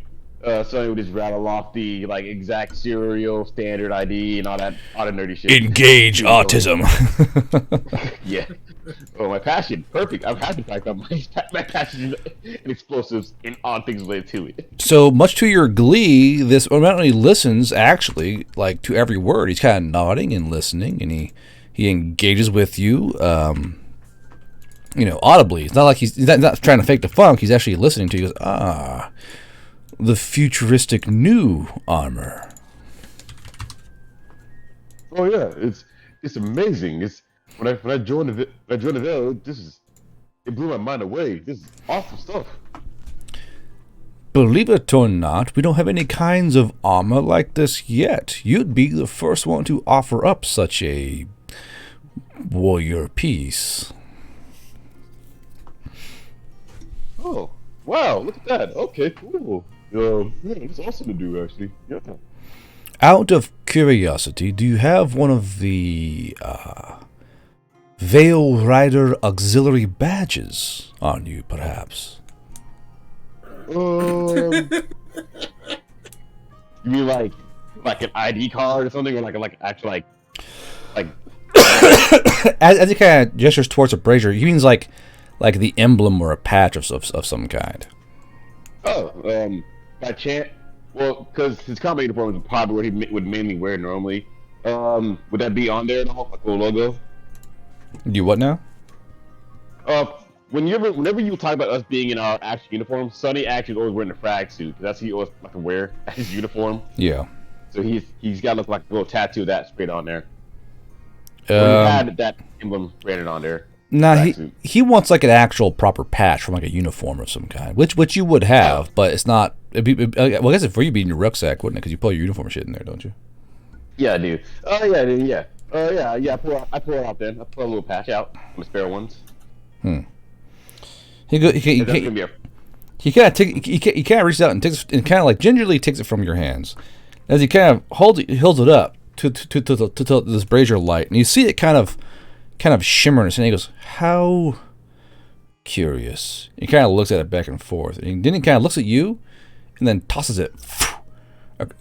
Sonny would just rattle off the like exact serial, standard ID, and all that nerdy shit. Engage autism. Yeah. Oh, my passion. Perfect. I'm happy to talk about my passion and explosives and all things related to it. So much to your glee, this Mount Noni listens actually like to every word. He's kind of nodding and listening, and he engages with you. Audibly. It's not like he's not trying to fake the funk. He's actually listening to you. He goes, the futuristic new armor. Oh yeah, it's amazing. It's when I joined the Veil, it blew my mind away. This is awesome stuff. Believe it or not, we don't have any kinds of armor like this yet. You'd be the first one to offer up such a warrior piece. Oh, wow, look at that. Okay, cool. Yeah, it's awesome to do, actually. Yeah. Out of curiosity, do you have one of the Veil Rider auxiliary badges on you, perhaps? You mean like an ID card or something, or like actual like as he kind of gestures towards a brazier, he means like the emblem or a patch of some kind. Oh, by chance, well, because his combat uniform is probably what he would mainly wear normally. Would that be on there at all, like a logo? You what now? Whenever you talk about us being in our actual uniform, Sonny actually is always wearing a frag suit. That's what he always like to wear as his uniform. Yeah. So he's got to look like a little tattoo of that straight on there. He had that emblem branded on there. Nah, he wants like an actual proper patch from like a uniform of some kind, which you would have, but it's not. I guess if for you be in your rucksack, wouldn't it? Because you pull your uniform shit in there, don't you? Yeah, I do. Oh yeah, dude, yeah. Yeah. I pull it out then. I pull a little patch out on the spare ones. He kind of reaches out and takes and kind of like gingerly takes it from your hands, as he kind of holds it up to this brazier light, and you see it kind of shimmering, and he goes, "How curious." He kind of looks at it back and forth, and then he kind of looks at you, and then tosses it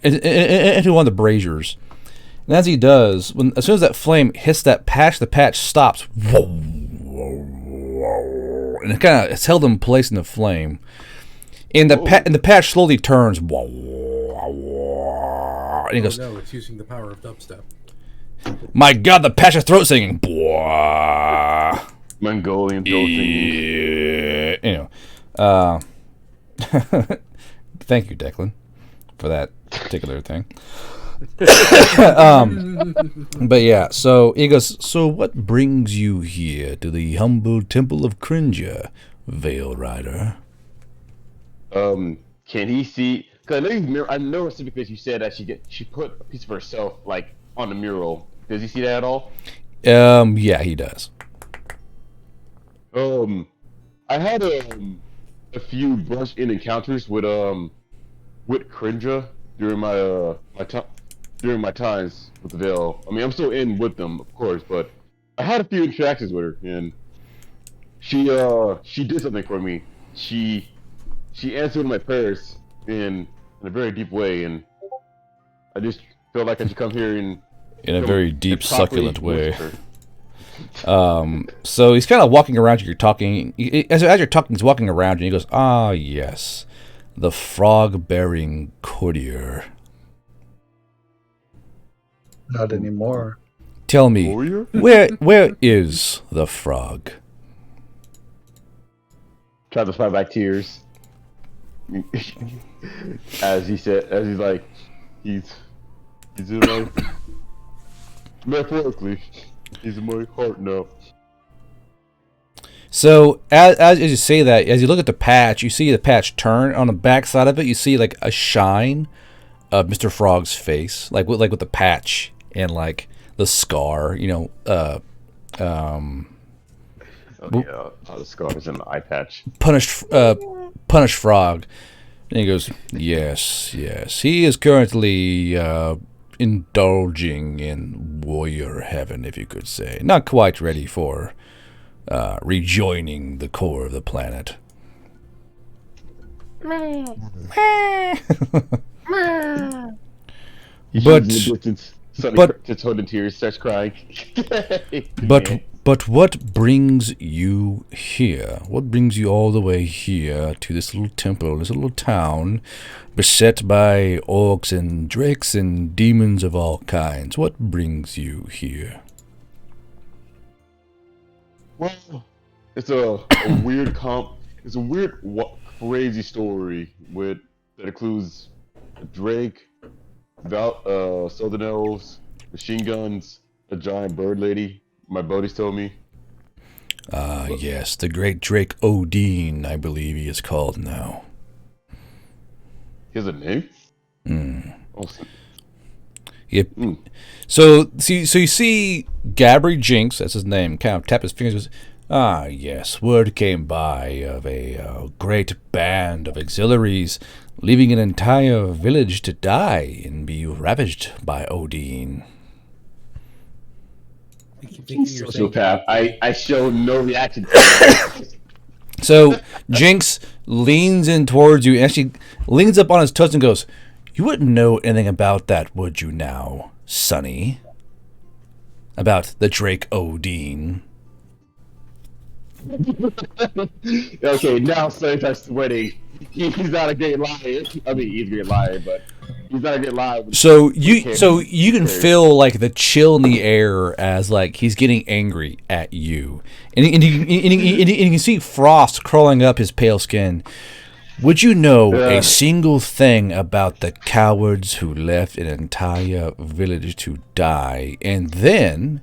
into one of the braziers. And as he does, as soon as that flame hits that patch, the patch stops, and it's held in place in the flame, and the patch slowly turns, and he goes, "No, it's using the power of dubstep." My God, the patch is throat singing. Mongolian throat singing. Thank you, Declan, for that particular thing. But yeah, so he goes, so what brings you here to the humble temple of Cringer, Veil Rider? Can he see? Cause I know I know specifically you said that she put a piece of herself like on the mural. Does he see that at all? Yeah, he does. I had a few brush-in encounters with Crinja during during my times with the Veil. I mean, I'm still in with them, of course, but I had a few interactions with her, and she did something for me. She answered my prayers in a very deep way, and I just feel like I should come here and In a very deep, succulent way. her. So he's kind of walking around. You're talking as you're talking. He's walking around, and he goes, "Ah, yes, the frog-bearing courtier. Not anymore. Tell me, Warrior? where is the frog?" Tried to fight back tears. As he's like, he's in my, metaphorically, he's in my heart now. So as you say that, as you look at the patch, you see the patch turn on the back side of it. You see like a shine of Mr. Frog's face, like with the patch and like the scar. The scars and the eye patch. Punished Frog. And he goes, yes. He is currently indulging in warrior heaven, if you could say. Not quite ready for rejoining the core of the planet. But just holding tears, starts crying. But what brings you here? What brings you all the way here to this little temple, this little town, beset by orcs and drakes and demons of all kinds? What brings you here? Well, it's a weird It's a weird, crazy story that includes a drake, southern elves, machine guns, a giant bird lady. My buddies told me. Yes, the great Drake Odin, I believe he is called now. He has a name? Awesome. Yep. So you see Gabry Jinx, that's his name, kind of tap his fingers and goes, ah, yes, word came by of a great band of auxiliaries leaving an entire village to die and be ravaged by Odin. Sociopath. I show no reaction. So Jinx leans in towards you and she leans up on his toes and goes, you wouldn't know anything about that, would you now, Sonny? About the Drake Odin. Okay, now Sonny starts sweating. He's not a great liar. I mean, he's a great liar, but he's not a great liar. So you can feel like the chill in the air as like he's getting angry at you, and you can see frost crawling up his pale skin. Would you know a single thing about the cowards who left an entire village to die, and then,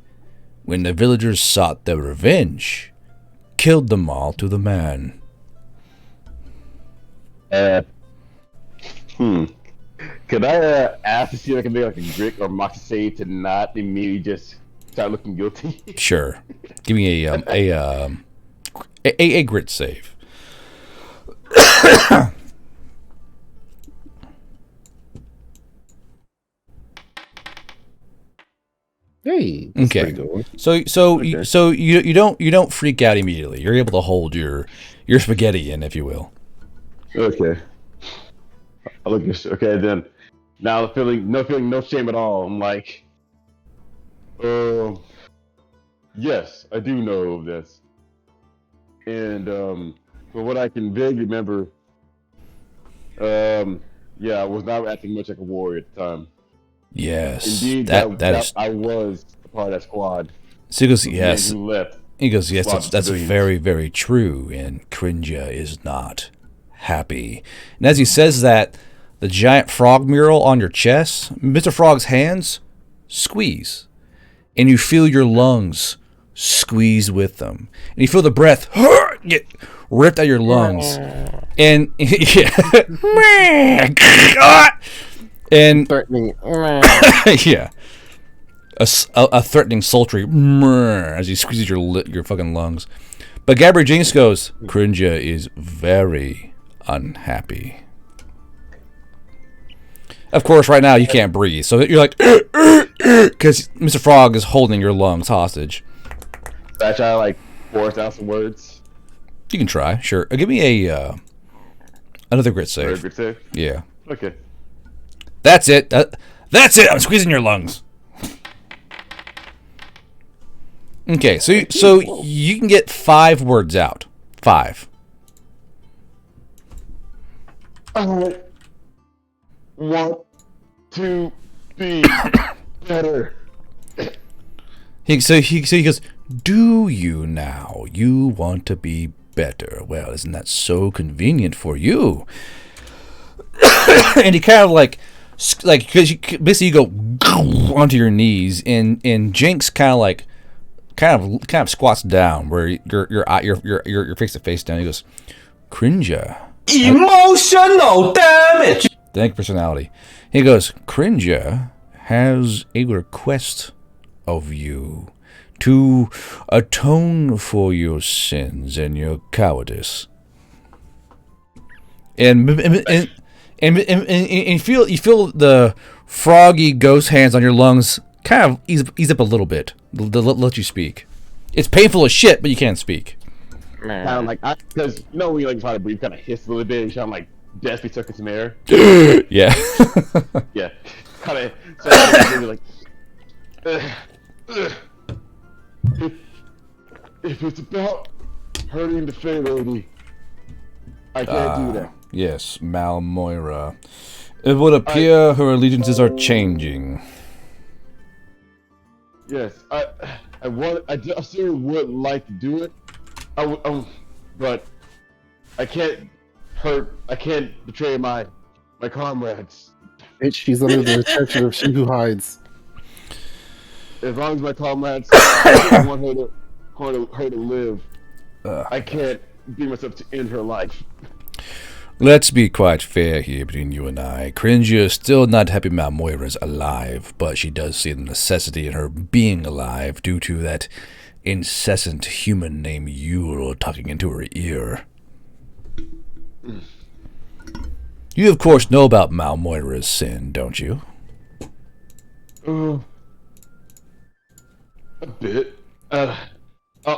when the villagers sought their revenge, killed them all to the man? Could I ask to see if I can make like a grit or moxie save to not immediately just start looking guilty? Sure. Give me a grit save. Hey. Okay. So you don't freak out immediately. You're able to hold your spaghetti in, if you will. Okay. I look at okay then. Now no feeling, no shame at all. I'm like, yes, I do know this, and from what I can vaguely remember, yeah, I was not acting much like a warrior at the time. Yes, indeed, I was a part of that squad. So he goes, yes. Who left? He goes, yes, that's very, very true, and Crinja is not happy. And as he says that, the giant frog mural on your chest, Mr. Frog's hands squeeze. And you feel your lungs squeeze with them. And you feel the breath get ripped out of your lungs. And and Threatening. yeah. A threatening sultry as he squeezes your fucking lungs. But Gabrielle Jinx goes, Crinja is very unhappy. Of course, right now you can't breathe, so you're like, because Mr. Frog is holding your lungs hostage. Should I try to like force out some words? You can try, sure. Give me a another grit save. Grit save? Yeah. Okay. That's it. That's it. I'm squeezing your lungs. Okay, so you can get 5 words out. 5. I want to be better. He goes, do you now? You want to be better. Well, isn't that so convenient for you? And he kind of like because basically you go onto your knees, and Jinx kind of squats down where you're face to face down. He goes, Crinja. Emotional damage. Thank you, personality. He goes, Crinja has a request of you to atone for your sins and your cowardice. And you feel the froggy ghost hands on your lungs kind of ease up a little bit. Let you speak. It's painful as shit, but you can't speak. Kind of like, because you know when you like try to breathe, kind of hiss a little bit, and I'm like desperately sucking some air. Yeah. Yeah. Kind of. So like, if it's about hurting the fair lady, I can't do that. Yes, Malmoira. It would appear her allegiances are changing. Yes, I still would like to do it. But I can't betray my comrades. She's under the protection of she who hides. As long as my comrades want her to live, I can't bring myself to end her life. Let's be quite fair here between you and I. Cringia is still not happy Malmoira's alive, but she does see the necessity in her being alive due to that incessant human named Yule talking into her ear. You, of course, know about Malmoira's sin, don't you? A bit.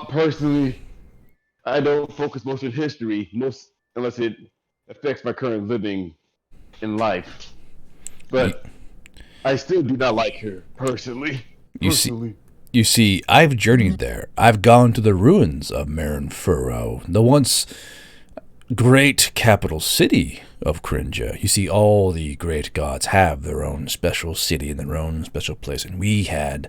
Personally, I don't focus much on history, unless it affects my current living in life. But I still do not like her, personally. You see, I've journeyed there. I've gone to the ruins of Marin Furrow, the once great capital city of Crinja. You see, all the great gods have their own special city and their own special place, and we had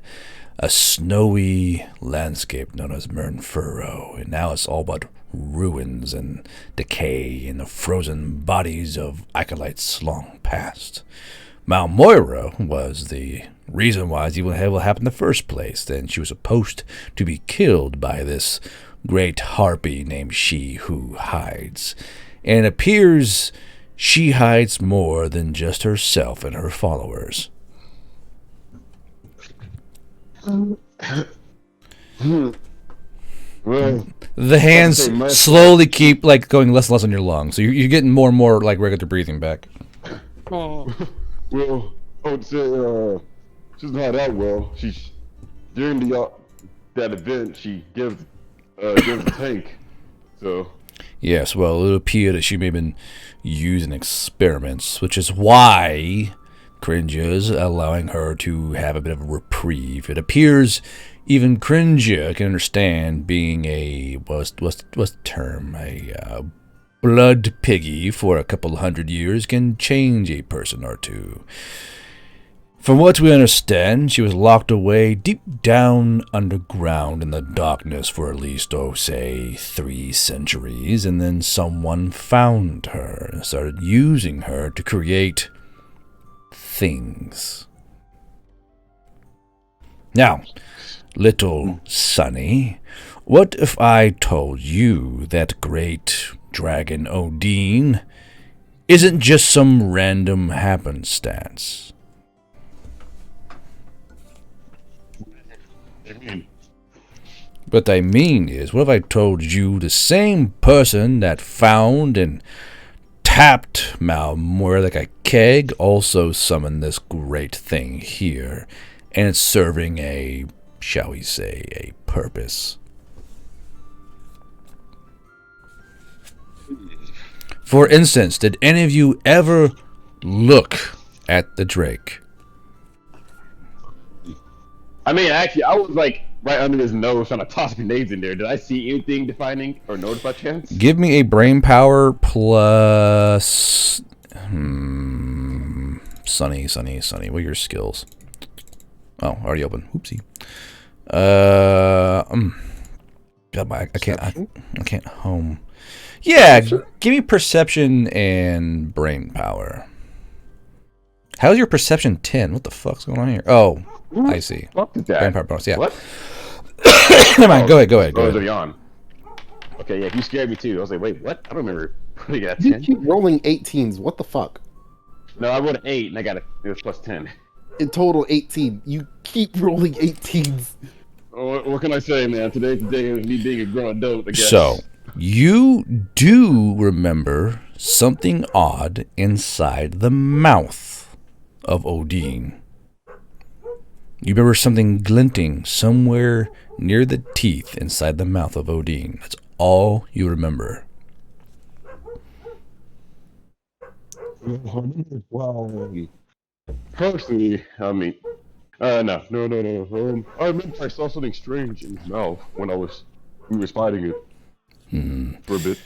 a snowy landscape known as Marin Furrow, and now it's all but ruins and decay and the frozen bodies of acolytes long past. Malmoira was the reason why it even happened in the first place. Then she was supposed to be killed by this great harpy named She Who Hides. And it appears she hides more than just herself and her followers. Well, the hands slowly keep like going less and less on your lungs, so you're getting more and more like regular breathing back. Well, I would say she's not that well. She's during that event she gives a tank. So yes, well, it appeared that she may have been used in experiments, which is why Crinja is allowing her to have a bit of a reprieve. It appears even Crinja can understand being a what's the term, a blood piggy for a couple 100 years can change a person or two. From what we understand, she was locked away deep down underground in the darkness for at least, say, 3 centuries, and then someone found her and started using her to create things. Now, little Sonny, what if I told you that great dragon Odin isn't just some random happenstance? What I mean is, what if I told you the same person that found and tapped Malmore like a keg also summoned this great thing here, and it's serving a, shall we say, a purpose? For instance, did any of you ever look at the Drake? I mean, actually, I was like right under his nose trying to toss grenades in there. Did I see anything defining or notice by chance? Give me a brain power plus... Sunny. What are your skills? Oh, already open. Oopsie. God, I can't home. Yeah, give me perception and brain power. How's your perception 10? What the fuck's going on here? Oh, I see. Fuck is that? Brain power bonus, yeah. What? Never mind, go ahead. Oh, is on? Okay, yeah, you scared me too. I was like, wait, what? I don't remember putting that You 10. keep rolling 18s. What the fuck? No, I rolled an 8 and I got it was plus 10. In total, 18. You keep rolling 18s. What can I say, man? Today's the day of me being a grown adult, I guess. So, you do remember something odd inside the mouth of Odin. You remember something glinting somewhere near the teeth inside the mouth of Odin. That's all you remember. Well, personally, I mean, no. I remember I saw something strange in his mouth when we was fighting it for a bit.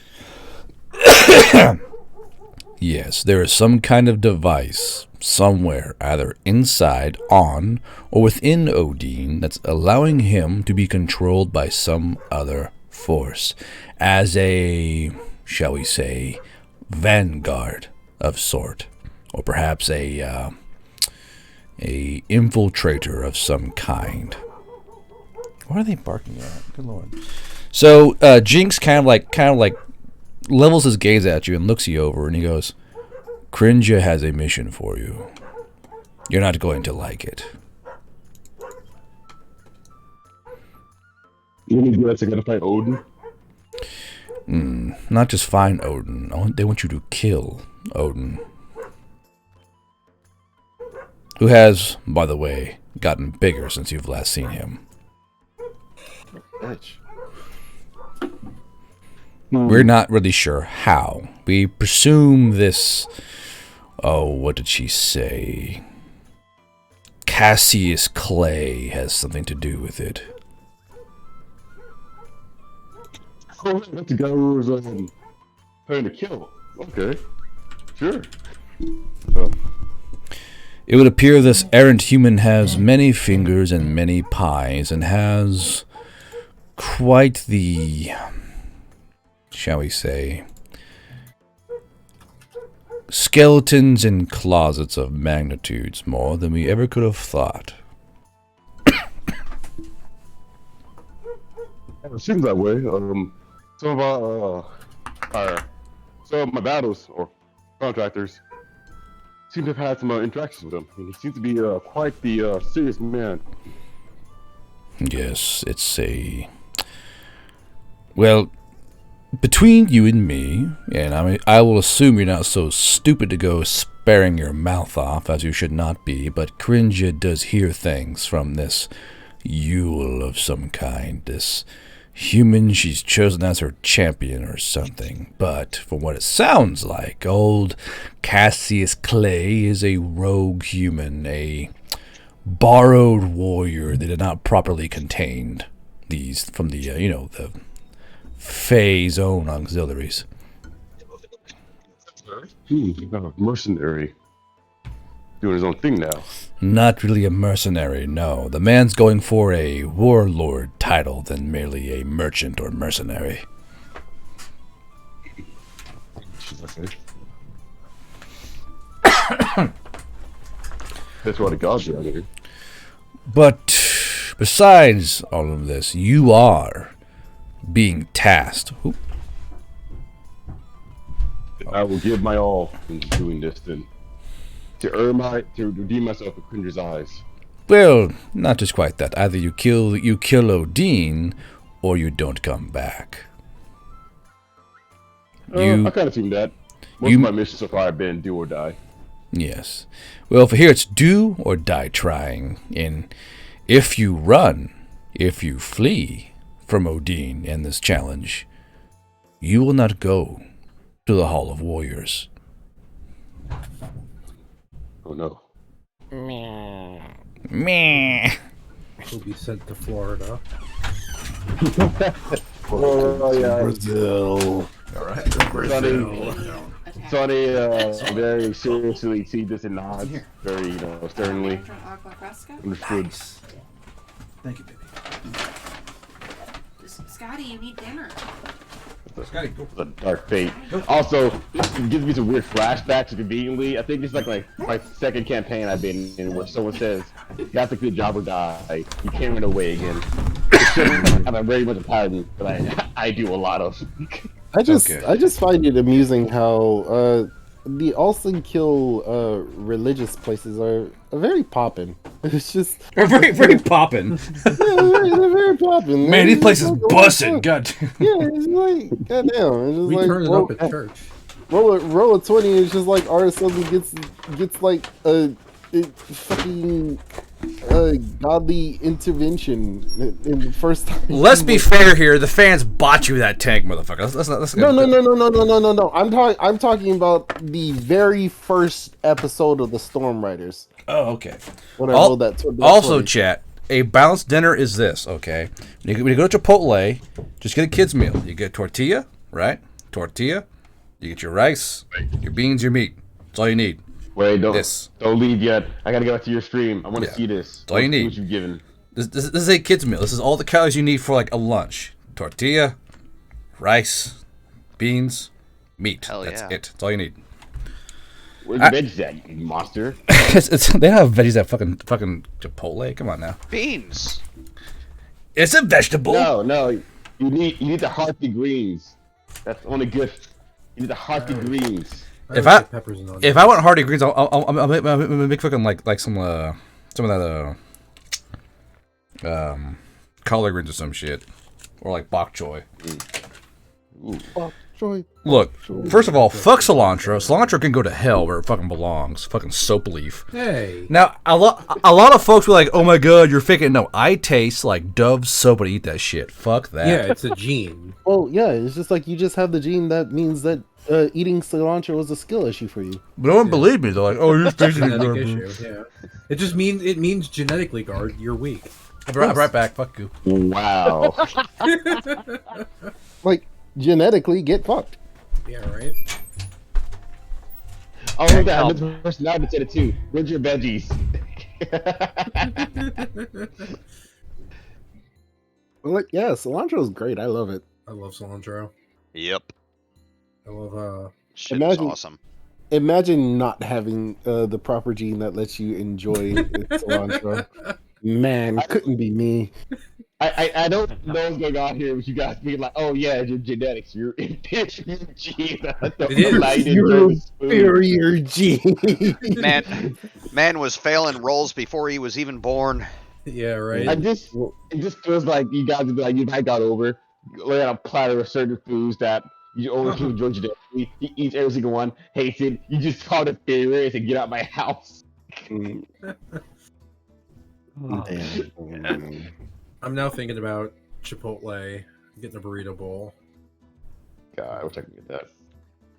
Yes, there is some kind of device somewhere, either inside, on, or within Odin that's allowing him to be controlled by some other force as a, shall we say, vanguard of sort, or perhaps a infiltrator of some kind. What are they barking at? Good lord. So Jinx kind of like levels his gaze at you and looks you over, and he goes, Crinja has a mission for you. You're not going to like it. You need to to fight Odin? Not just find Odin. They want you to kill Odin. Who has, by the way, gotten bigger since you've last seen him. Bitch. We're not really sure how. We presume this... Oh, what did she say? Cassius Clay has something to do with it. Oh, that's the guy who was trying to kill. Okay, sure. It would appear this errant human has many fingers and many pies, and has quite the, shall we say, skeletons in closets of magnitudes more than we ever could have thought. It seems that way. Some of my battles or contractors seem to have had some interactions with him, and he seems to be quite the serious man. Yes, it's a... Well, between you and me, and I will assume you're not so stupid to go sparing your mouth off, as you should not be, but Crinja does hear things from this Yule of some kind, this human she's chosen as her champion or something. But from what it sounds like, old Cassius Clay is a rogue human, a borrowed warrior that did not properly contain these from the, the Fae's own auxiliaries. Mercenary. Doing his own thing now. Not really a mercenary, no. The man's going for a warlord title than merely a merchant or mercenary. That's what it got you, dude. But besides all of this, you are being tasked. Oop. I will give my all in doing this then. To redeem myself in Cringer's eyes. Well, not just quite that. Either you kill Odin, or you don't come back. I kind of assumed that. Most of my missions so far have been do or die. Yes. Well, for here it's do or die trying. And if you run, if you flee from Odin and this challenge, you will not go to the Hall of Warriors. Oh no. Meh. He'll be sent to Florida. Brazil. All right. Sonny very seriously see this and nods very, sternly. Understood. Thank you, baby. Scotty, you need dinner. Scotty, go. It's a dark fate. Also, it gives me some weird flashbacks conveniently. I think it's like my second campaign I've been in where someone says, you have to do the job or die. You can't run away again. I'm very much a paladin, but I do a lot of. I just find it amusing how the Olsen Kill religious places are very poppin'. It's just They're very poppin'. they're very poppin'. Man, these places like, bussin'. God. Yeah, it's like goddamn. It's just We like turn it up at church. roll a 20. It's just like R7 gets like a fucking godly intervention in the first time. Let's be fair here. The fans bought you that tank, motherfucker. Let's No. I'm talking about the very first episode of the Storm Riders. Oh, okay. When I rolled that. Also, chat. A balanced dinner is this, okay? When you go to Chipotle, just get a kid's meal. You get tortilla, right? Tortilla. You get your rice, your beans, your meat. That's all you need. Wait, don't leave yet. I gotta get back to your stream. I want to see this. That's all you need. What you've given. This is a kid's meal. This is all the calories you need for like a lunch. Tortilla, rice, beans, meat. Hell That's yeah. it. That's all you need. Where's the veggies at, you monster? They don't have veggies at fucking Chipotle. Come on now. Beans. It's a vegetable. No. You need the hearty greens. That's only good. You need the hearty greens. If I want hearty greens, I'll make fucking like some of that collard greens or some shit, or like bok choy. Bok choy. Look, first of all, fuck cilantro. Cilantro can go to hell where it fucking belongs. Fucking soap leaf. Hey. Now a lot of folks were like, "Oh my god, you're faking." No, I taste like Dove soap and eat that shit. Fuck that. Yeah, it's a gene. Oh yeah, it's just like you just have the gene that means that eating cilantro is a skill issue for you. But no one believed me. They're like, "Oh, you're faking it." Genetic issue. Yeah. It just means genetically, Guard, you're weak. I'll be right back. Fuck you. Wow. Like genetically get fucked. Yeah, right. Oh, that this person now said it too. Where's your veggies? Like yeah, cilantro is great. I love it. I love cilantro. Yep. I love Shit is awesome. Imagine not having the proper gene that lets you enjoy cilantro. Man, couldn't be me. I don't know what's going on here with you guys being like, oh yeah, your genetics, your gene. It is. Your inferior gene. Man was failing rolls before he was even born. Yeah, right. It just feels like you guys would be like, you might got over, lay on a platter of certain foods that you only keep enjoying genetically. He eats every single one, hates it. You just call it failure and get out my house. I'm now thinking about Chipotle, getting a burrito bowl. God, I wish I could get that.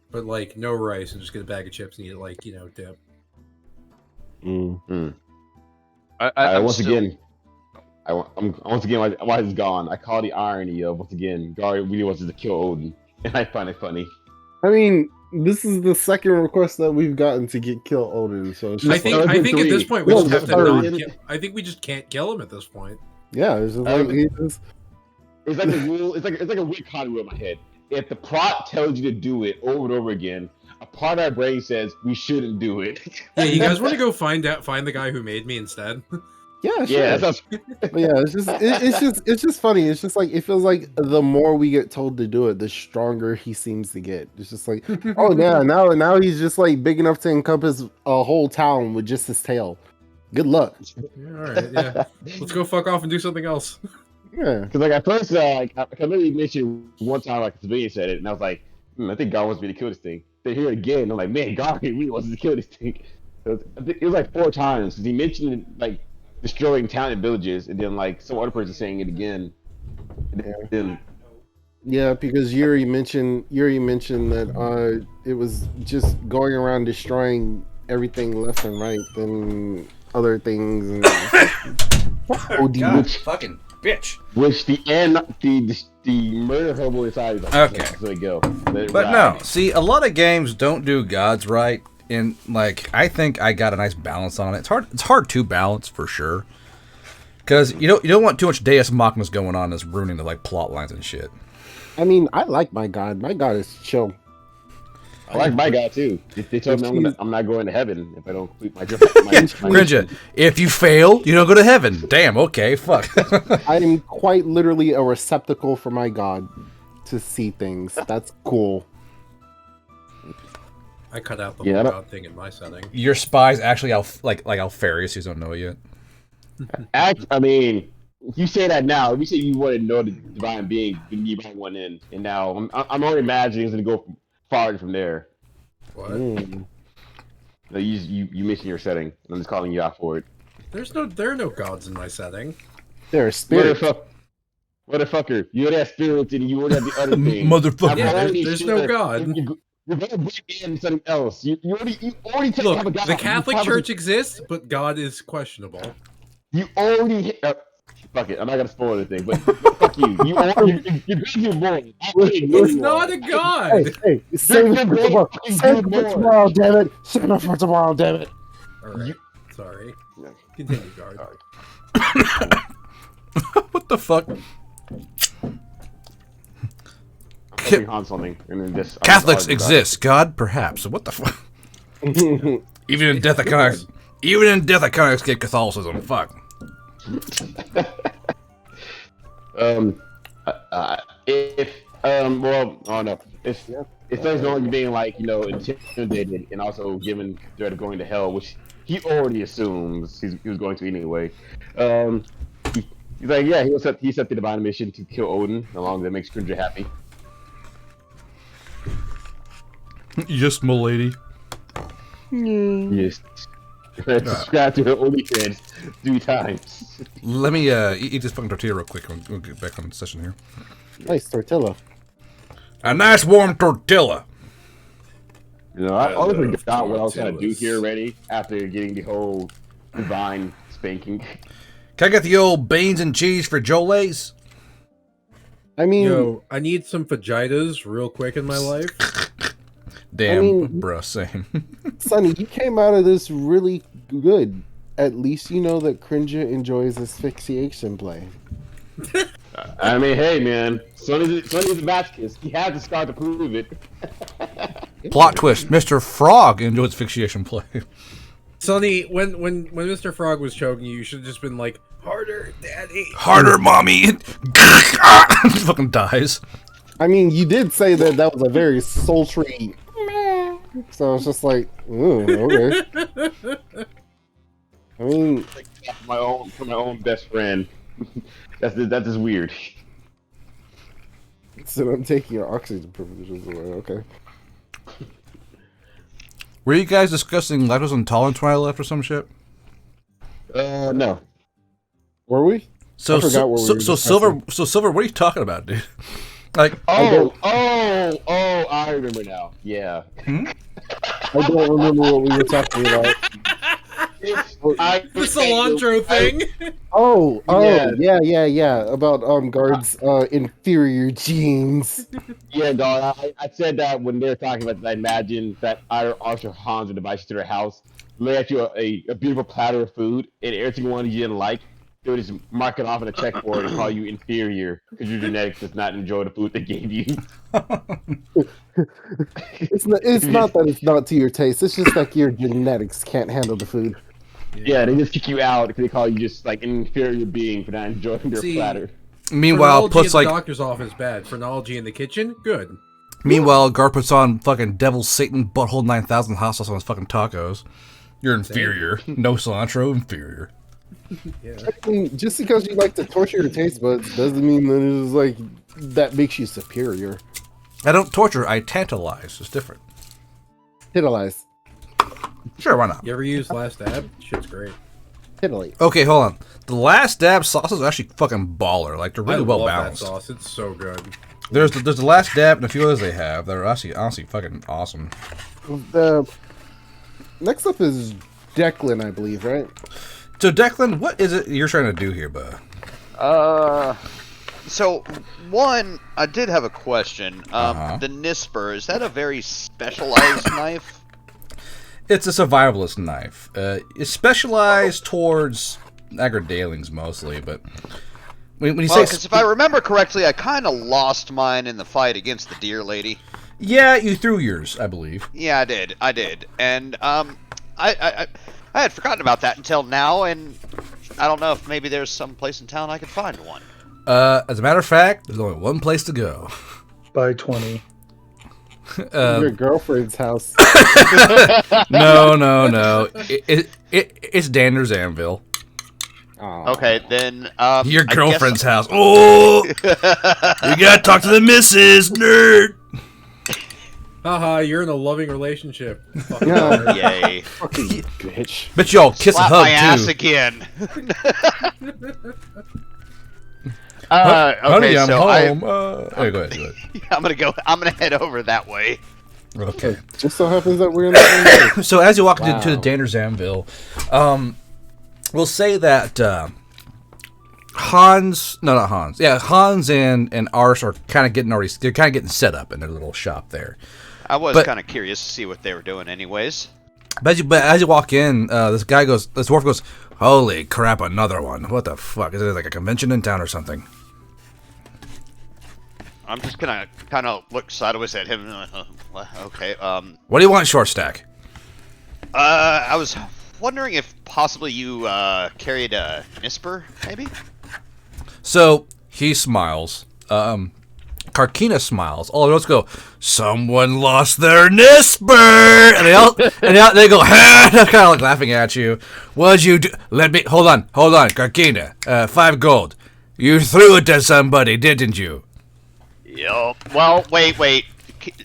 But like no rice and just get a bag of chips and eat it like, dip. Once again, why he's gone. I call the irony of once again, Gary really wants to kill Odin, and I find it funny. I mean, this is the second request that we've gotten to kill Odin. So it's I just think like, at this point we No, just have to sorry. not. I think we just can't kill him at this point. yeah, it's just like It's like a rule. It's like a weird con rule in my head. If the plot tells you to do it over and over again, a part of our brain says we shouldn't do it. Yeah, you guys want to go find the guy who made me instead? yeah, sure. Yeah, that's But yeah, it's just funny. It's just like it feels like the more we get told to do it, the stronger he seems to get. It's just like, oh yeah, now he's just like big enough to encompass a whole town with just his tail. Good luck. Yeah, all right, yeah. Let's go fuck off and do something else. Yeah, because like at first, I literally mentioned one time like a civilian said it, and I was like, I think God wants me to kill this thing. They hear it again, and I'm like, man, God really wants me to kill this thing. It was like 4 times because he mentioned like destroying town and villages, and then like some other person saying it again. And then yeah, because Yuri mentioned that it was just going around destroying everything left and right, and other things. And God, fucking bitch. Which the murder hobo inside is like, Okay. So they go. But no, see, a lot of games don't do gods right, and like I think I got a nice balance on it. It's hard to balance for sure, because you don't want too much Deus Machinas going on that's ruining the like plot lines and shit. I mean, I like my god. My god is chill. I like my guy too. They told me I'm not going to heaven if I don't complete my Grinja, if you fail, you don't go to heaven. Damn. Okay. Fuck. I am quite literally a receptacle for my god to see things. That's cool. I cut out the whole god thing in my setting. Your spy's actually like Alfarius. You don't know it yet. I mean, you say that now. If you say you want to know the divine being, you might one in, and now I'm already imagining it's gonna go farther from there. What? No, you mentioned your setting. I'm just calling you out for it. There are no gods in my setting. There are spirits. Motherfucker, you already have spirits and you already have the other thing. Motherfucker. Yeah, there's no god. You're gonna break in something else. You already Look, have a god. the Catholic Church exists, but God is questionable. You already fuck it. I'm not gonna spoil anything, but fuck you. You're more. It's not a god. Hey, save it for tomorrow. Save it for tomorrow, damn it. Save it for tomorrow, damn it. All right. Sorry. Continue, guard. What the fuck? On something, and then just Catholics exist. God, perhaps. What the fuck? Even in death, I can't escape Catholicism. Fuck. Well, I don't know. If there's only being like intimidated and also given threat of going to hell, which he already assumes he was going to anyway. He's like, yeah, he set the divine mission to kill Odin, as long as that makes Cringer happy. Yes, m'lady. Yes. Subscribe to her OnlyFans 3 times. Let me eat this fucking tortilla real quick. We'll get back on the session here. Nice tortilla. A nice warm tortilla. I always forgot what I was trying to do here already after getting the whole divine spanking. Can I get the old beans and cheese for Jolays? I mean, Yo, I need some fajitas real quick in my life. Damn, bruh, same. Sonny, you came out of this really good. At least you know that Cringer enjoys asphyxiation play. I mean, hey, man. Sonny's a masochist. He had to start to prove it. Plot twist: Mr. Frog enjoys asphyxiation play. Sonny, when Mr. Frog was choking you should have just been like, harder, daddy. Harder, mommy. Fucking dies. I mean, you did say that was a very sultry. So it's just like, ooh, okay. I mean, for my own best friend. That's just weird. So I'm taking your oxygen privileges away. Okay. Were you guys discussing lactose intolerance when I left or some shit? No. Were we? So I forgot what we were Silver. So Silver, what are you talking about, dude? Like, I remember now. Yeah. I don't remember what we were talking about. The cilantro thing. Yeah. About guards inferior genes. Yeah, dog. I said that when they were talking about. I imagine that either Archer Hans would invite you to their house, lay at you a beautiful platter of food, and everything one you didn't like, they would just mark it off on a checkboard and call you inferior because your genetics does not enjoy the food they gave you. It's not that it's not to your taste. It's just like your genetics can't handle the food. Yeah, they just kick you out because they call you just like an inferior being for not enjoying their platter. Meanwhile, puts in like the doctor's office bad. Phrenology in the kitchen, good. Meanwhile, Gar puts on fucking Devil Satan Butthole 9000 hot sauce on his fucking tacos. You're inferior. No cilantro, inferior. Yeah. I mean, just because you like to torture your taste buds doesn't mean that it's like that makes you superior. I don't torture, I tantalize. It's different. Titilize. Sure, why not? You ever use Last Dab? Shit's great. Titillate. Okay, hold on. The Last Dab sauces are actually fucking baller. Like, they're really well love balanced. that sauce. It's so good. There's the Last Dab and a few others they have that are actually honestly fucking awesome. Next up is Declan, I believe, right? So, Declan, what is it you're trying to do here, bud? So, one, I did have a question. Uh-huh. The Nisper, is that a very specialized knife? It's a survivalist knife. It's specialized towards agrodalings mostly, but when you say... Because if I remember correctly, I kind of lost mine in the fight against the deer lady. Yeah, you threw yours, I believe. Yeah, I did. And, I had forgotten about that until now, and I don't know if maybe there's some place in town I could find one. As a matter of fact, there's only one place to go. Buy 20. Your girlfriend's house. No. It's Dander's Anvil. Aww. Okay, then, Your girlfriend's house. Oh! You gotta talk to the missus, nerd! Haha, you're in a loving relationship. Yeah. Yay. Fucking bitch. Bet y'all kiss Slap and hug, my ass too. again. Honey, I'm so home. Hey, go ahead. I'm gonna head over that way. Okay. Just so happens that we're in the same place. So as you walk into the Wow. Dander's Anvil, we'll say that Hans and Ars are kind of getting set up in their little shop there. I was But- kind of curious to see what they were doing, anyways. But as you walk in, this dwarf goes, "Holy crap, another one! What the fuck? Is it like a convention in town or something?" I'm just gonna kind of look sideways at him. Okay. What do you want, short stack? I was wondering if possibly you carried a Nisper, maybe. So he smiles. Karkina smiles. All of us go, "Someone lost their Nisper!" And they go, "Ha!" kind of like laughing at you. What'd you do? Hold on, Karkina. 5 gold. You threw it to somebody, didn't you? Yup. Well, wait.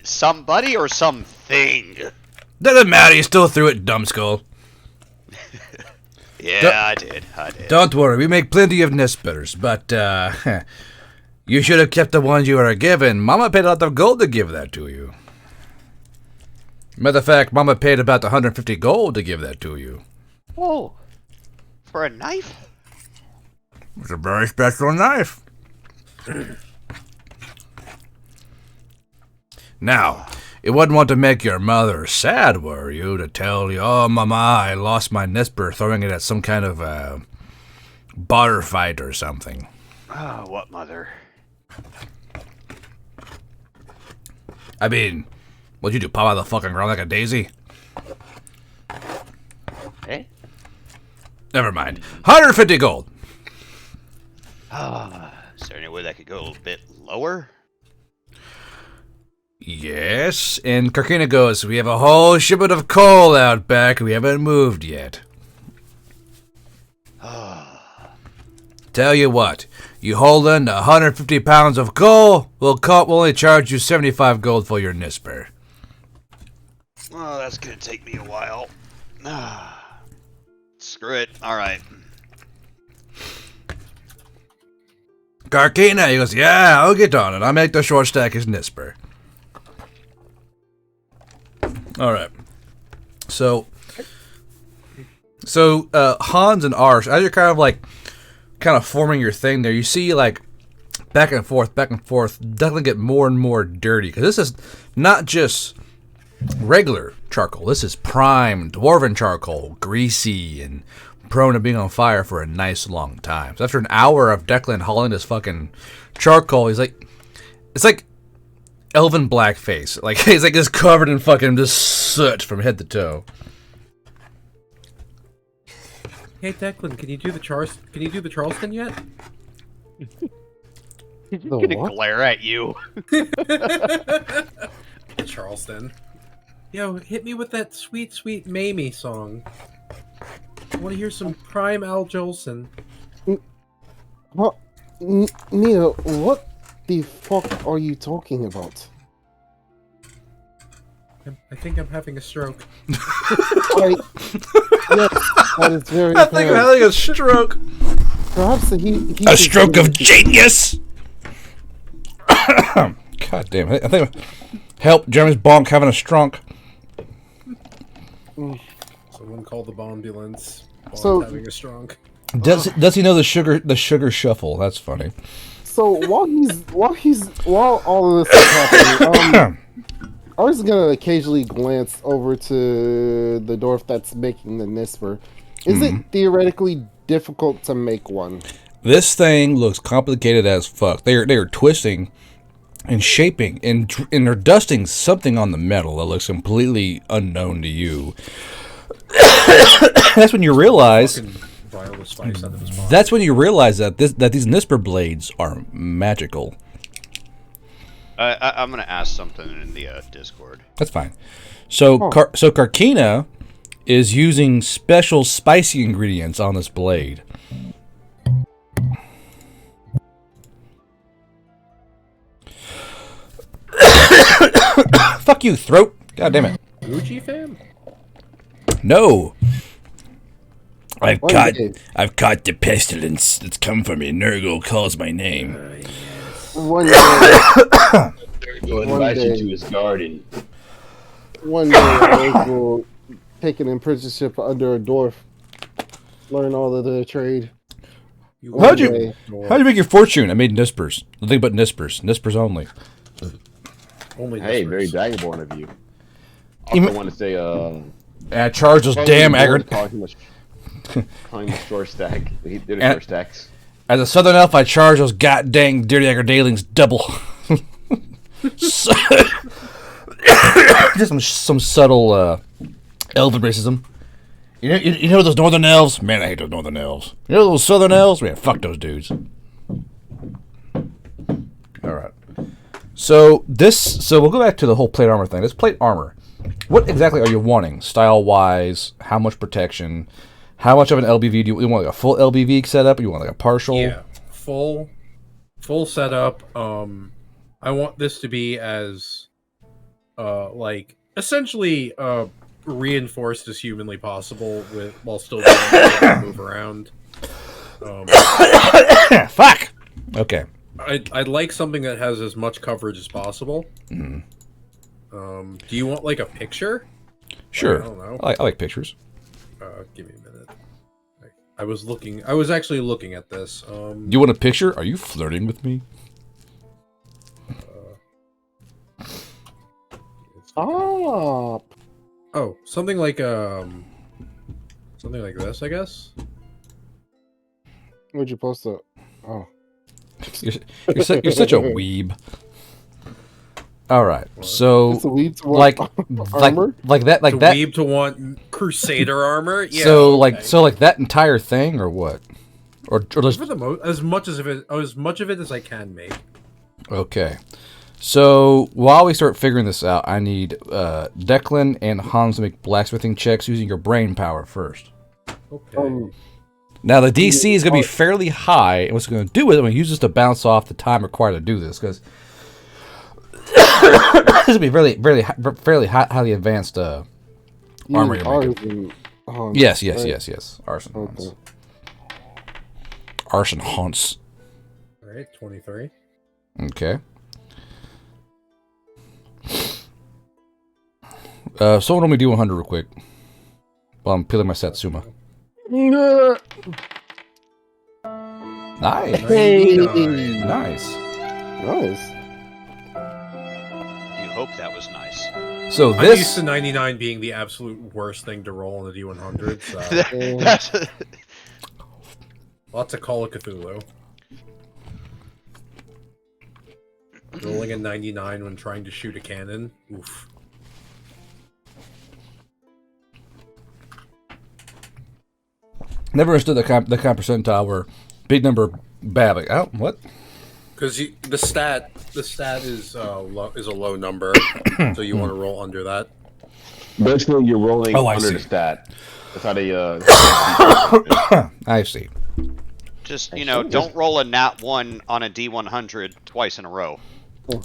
Somebody or something? Doesn't matter, you still threw it, dumbskull. Yeah, I did. Don't worry, we make plenty of Nispers, but, you should have kept the ones you were given. Mama paid a lot of gold to give that to you. Matter of fact, Mama paid about 150 gold to give that to you. Whoa. For a knife? It's a very special knife. Now, you wouldn't want to make your mother sad, were you? To tell you, "Oh, Mama, I lost my Nisper throwing it at some kind of bar fight or something." Oh, what mother? I mean, what'd you do, pop out of the fucking ground like a daisy? Eh? Never mind. 150 gold. Is there any way that could go a little bit lower? Yes, and Karkina goes, "We have a whole shipment of coal out back. We haven't moved yet. Tell you what, you hold in 150 pounds of coal, we'll only charge you 75 gold for your Nisper." Oh, that's gonna take me a while. Screw it. Alright. Karkina, he goes, "Yeah, I'll get on it. I'll make the short stack his Nisper." Alright. So, So Hans and Arsh, as you're kind of forming your thing there, you see like back and forth, definitely get more and more dirty because this is not just regular charcoal. This is prime dwarven charcoal, greasy and prone to being on fire for a nice long time. So after an hour of Declan hauling this fucking charcoal, it's like elven blackface. Like he's like just covered in fucking just soot from head to toe. Hey Declan, can you do the Charleston yet? He's gonna glare at you. Charleston. Yo, hit me with that sweet, sweet Mamie song. I want to hear some prime Al Jolson. What? Nia, what the fuck are you talking about? I think I'm having a stroke. Yes, that is very I think I'm having a stroke. Perhaps he A stroke of genius! God damn it. I think help Jeremy's bonk having a stroke. Someone called the ambulance. So having a stroke. Does he know the sugar shuffle? That's funny. So while all of this is happening, I was gonna occasionally glance over to the dwarf that's making the Nisper. Is it theoretically difficult to make one? This thing looks complicated as fuck. They are twisting and shaping and they're dusting something on the metal that looks completely unknown to you. That's when you realize. That's when you realize that these Nisper blades are magical. I'm gonna ask something in the Discord. That's fine. So Karkina is using special spicy ingredients on this blade. Fuck you, throat. God damn it. Gucci fam? No. I've caught the pestilence that's come for me. Nurgle calls my name. One day, Nurgle invites you to his garden. One day, I will take an apprenticeship under a dwarf, learn all of the trade. How'd you make your fortune? I made Nispers. Nothing but Nispers only. Hey, very dragonborn of you. Also want to say, I charge those damn aggro. Calling him a short stack. He did a short stacks. As a southern elf, I charge those goddamn dirty aggrodalings double. Just some subtle elven racism. You know those northern elves? Man, I hate those northern elves. You know those southern elves? Man, fuck those dudes. Alright. So we'll go back to the whole plate armor thing. This plate armor. What exactly are you wanting? Style-wise, how much protection? How much of an LBV do you want? Like a full LBV setup? Or you want like a partial? Yeah, full setup. I want this to be as, like essentially reinforced as humanly possible while still being able to move around. Fuck. Okay. I'd like something that has as much coverage as possible. Mm. Do you want like a picture? Sure. I don't know. I like pictures. Give me a minute. I was actually looking at this. You want a picture? Are you flirting with me? Stop. Oh, something like this, I guess. Where'd you post it? Oh, You're such a weeb. All right, so it's a weeb to like armor? like that to weeb to want Crusader armor. Yeah. So okay. like that entire thing, or what? Or just for the as much of it as I can make. Okay. So while we start figuring this out, I need Declan and Hans to make blacksmithing checks using your brain power first. Okay. Now the DC is going to be fairly high, and what's going to do is I'm going to use this to bounce off the time required to do this, because this will be fairly highly advanced armor you're making. Yes. Arson Hans. Arson Hans. All right, 23. Okay. Someone let me do 100 real quick while I'm peeling my Satsuma. Nice. Hey. Nice. Nice. You hope that was nice. So I'm used this to 99 being the absolute worst thing to roll in the D100. So That's- lots of Call of Cthulhu. Rolling a 99 when trying to shoot a cannon. Oof. never understood the kind percentile where big number bad. Like, oh, what? Because the stat is a low number, so you want to roll under that. Basically, you're rolling Oh, I under see. the stat. That's how they. I see. just, don't roll a nat 1 on a D100 twice in a row.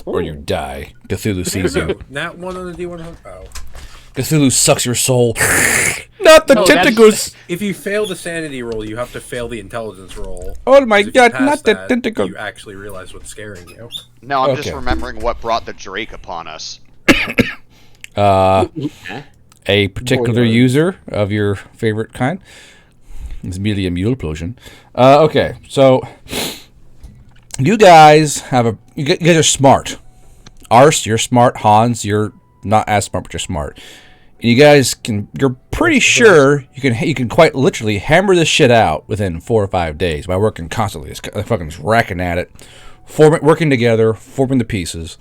Or you die. Cthulhu sees So, you. nat 1 on the D100. Oh. Cthulhu sucks your soul. Not the No, that's- tentacles. If you fail the sanity roll, you have to fail the intelligence roll. Oh my 'Cause if you god, pass not the that, tentacle. You actually realize what's scaring you. No, I'm just Okay. remembering what brought the Drake upon us. A particular Boy, user of your favorite kind. It's merely a mule potion. Okay, so you guys you guys are smart. Ars, you're smart. Hans, you're not as smart, but you're smart. And you guys you're pretty sure you can quite literally hammer this shit out within 4 or 5 days by working constantly. It's fucking just racking at it, working together, forming the pieces.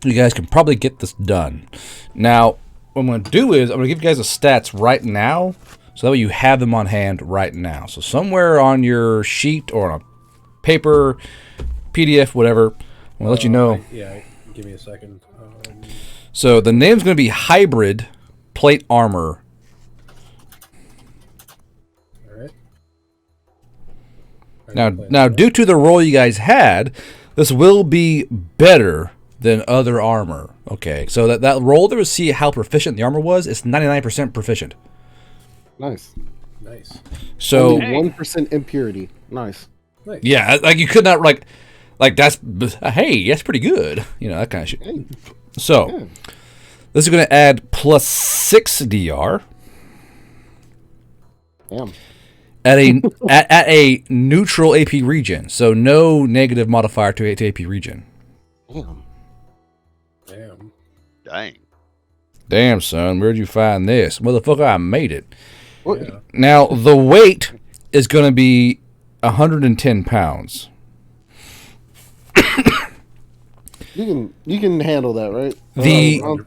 You guys can probably get this done. Now, what I'm going to do is I'm going to give you guys the stats right now, so that way you have them on hand right now. So somewhere on your sheet or on a paper, PDF, whatever, I'm going to let you know. Yeah, give me a second. So the name's going to be Hybrid Plate Armor. All right. Now, due to the roll you guys had, this will be better than other armor. Okay, so that roll there to see how proficient the armor was, it's 99% proficient. Nice. Nice. So Only 1% impurity. Nice. Nice. yeah, like you could not like that's hey, that's pretty good. That kind of shit. Hey. So Yeah. this is going to add plus 6 DR Damn. at a at a neutral AP region. So no negative modifier to AP region. Damn. Damn. Dang. Damn, son, where'd you find this? Motherfucker, I made it. What? Yeah. Now, the weight is going to be 110 pounds. You can handle that, right?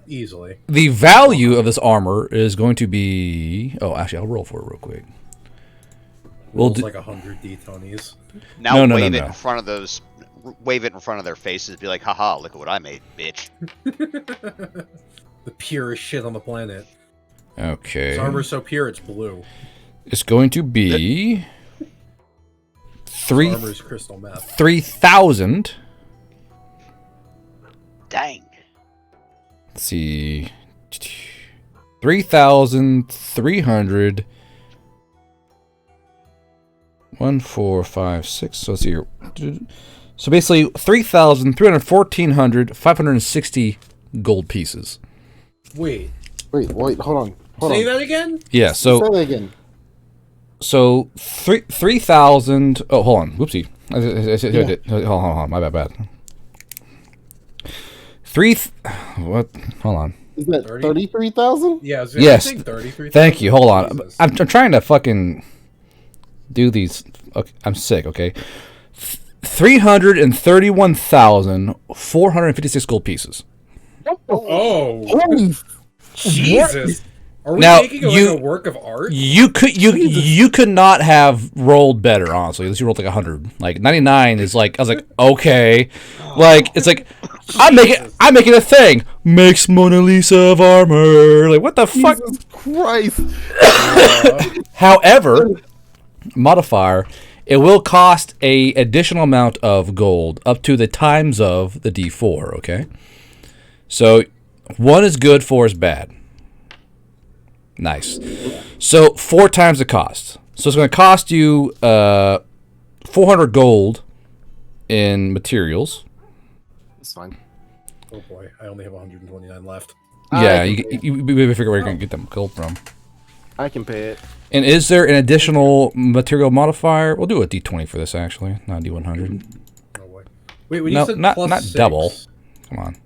Easily. The value of this armor is going to be... Oh, actually, I'll roll for it real quick. We'll Rolls do- like 100 D20s. Now No. wave it in front of their faces. Be like, haha, look at what I made, bitch. The purest shit on the planet. Okay. This armor's so pure, it's blue. It's going to be... This armor's crystal meth. 3,000... Dang. Let's see... 3,300... 1, 4, 5, 6. So let's see here. So basically, 3,300, 1,400, 560 gold pieces. Wait. Wait, hold on. Say that again? Yeah. Say So that again. 3,000. Oh, hold on. Whoopsie. Hold on. My bad. What? Hold on. Is that 30? 33,000? Yeah, I was Yes. saying 33. Thank you. Hold on. Jesus. I'm trying to fucking do these. Okay, I'm sick. Okay. 331,456 gold pieces. Oh, Holy Jesus. Are we Now, making you- a work of art? You could not have rolled better, honestly. Unless you rolled like 100. Like 99 is like I was like, okay. Like it's like I'm making a thing. Makes Mona Lisa of armor. Like what the fuck? Jesus Christ. However, modifier, it will cost a additional amount of gold up to the times of the D4, okay? So 1 is good, 4 is bad. Nice. So 4 times the cost. So it's going to cost you 400 gold in materials. It's fine. Oh boy, I only have 129 left. Yeah, you figure where you're going to get them gold from. I can pay it. And is there an additional material modifier? We'll do a D20 for this, actually, not a D100. No way. Wait, when No, you said not plus not 6, double. Come on.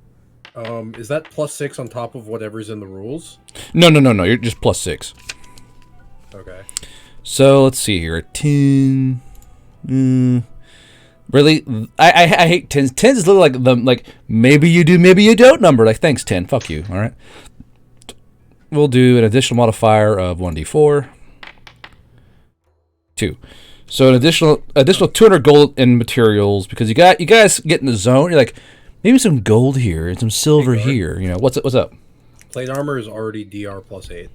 Is that +6 on top of whatever's in the rules? No. You're just +6. Okay. So let's see here. 10. Really, I hate 10s. 10s is literally like the maybe you do, maybe you don't number. Like thanks 10. Fuck you. All right. We'll do an additional modifier of 1d4. 2. So an additional 200 gold in materials because you guys get in the zone. You're like maybe some gold here and some silver here. You know what's up? Plate armor is already DR +8.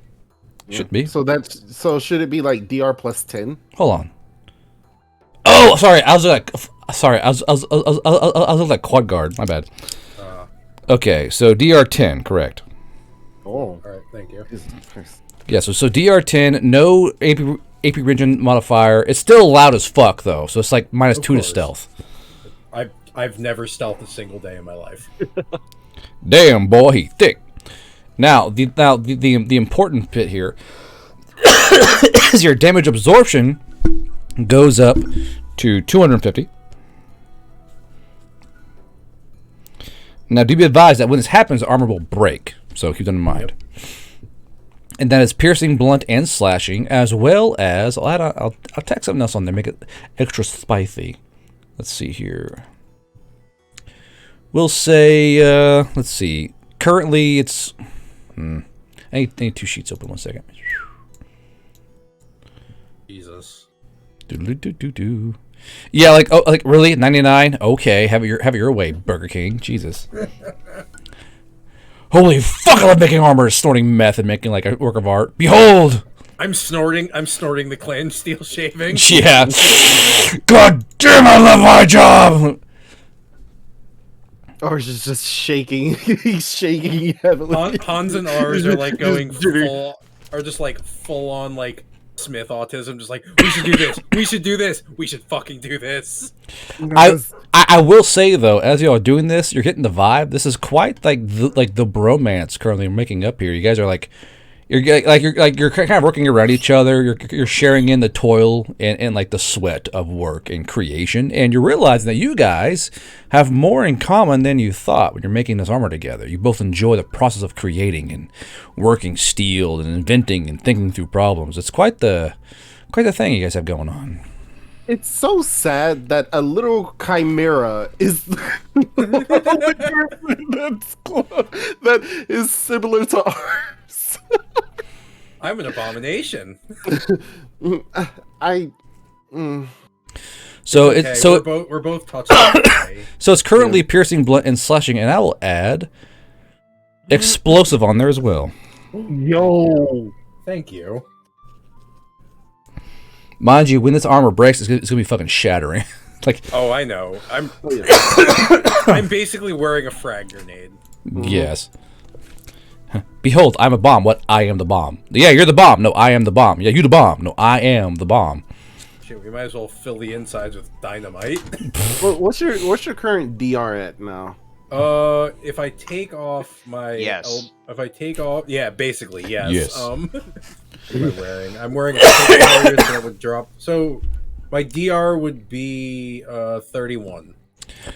Should be. So should it be like DR +10? Hold on. Oh, sorry. I was like quad guard. My bad. Okay, so DR10, correct. Oh, All right, thank you. Yeah, so DR10, no AP region modifier. It's still loud as fuck though, so it's like -2 to stealth. I've never stealthed a single day in my life. Damn boy, he thick. Now the important bit here is your damage absorption goes up to 250. Now, do be advised that when this happens, armor will break, so keep that in mind. Yep. And that is piercing, blunt, and slashing, as well as I'll tack something else on there, make it extra spicy. Let's see here. We'll say let's see. Currently, it's I need 2 sheets open. 1 second. Jesus. Do. Yeah, like really 99. Okay, have it your way, Burger King. Jesus. Holy fuck! I love making armor, snorting meth, and making like a work of art. Behold. I'm snorting the clan steel shaving. Yeah. God damn! I love my job. Ours is just shaking. He's shaking heavily. Hans and ours are like going full on like Smith autism, just like we should do this, we should do this, we should fucking do this. I will say though, as you are doing this, you're getting the vibe. This is quite like the bromance currently making up here. You guys are like you're kind of working around each other. You're sharing in the toil and like the sweat of work and creation, and you're realizing that you guys have more in common than you thought when you're making this armor together. You both enjoy the process of creating and working steel and inventing and thinking through problems. It's quite the thing you guys have going on. It's so sad that a little chimera is that is similar to ours. I'm an abomination. So we're both touching. So it's currently piercing, blunt, and slashing, and I will add explosive on there as well. Yo, thank you. Mind you, when this armor breaks, it's gonna be fucking shattering. Like, oh, I know. I'm basically wearing a frag grenade. Yes. Behold, I'm a bomb. What? I am the bomb. Yeah, you're the bomb. No, I am the bomb. Yeah, you the bomb. No, I am the bomb. Shit, we might as well fill the insides with dynamite. What's your current DR at now? If I take off my basically yes. Yes. What am I wearing? I'm wearing a so that would drop. So my DR would be 31.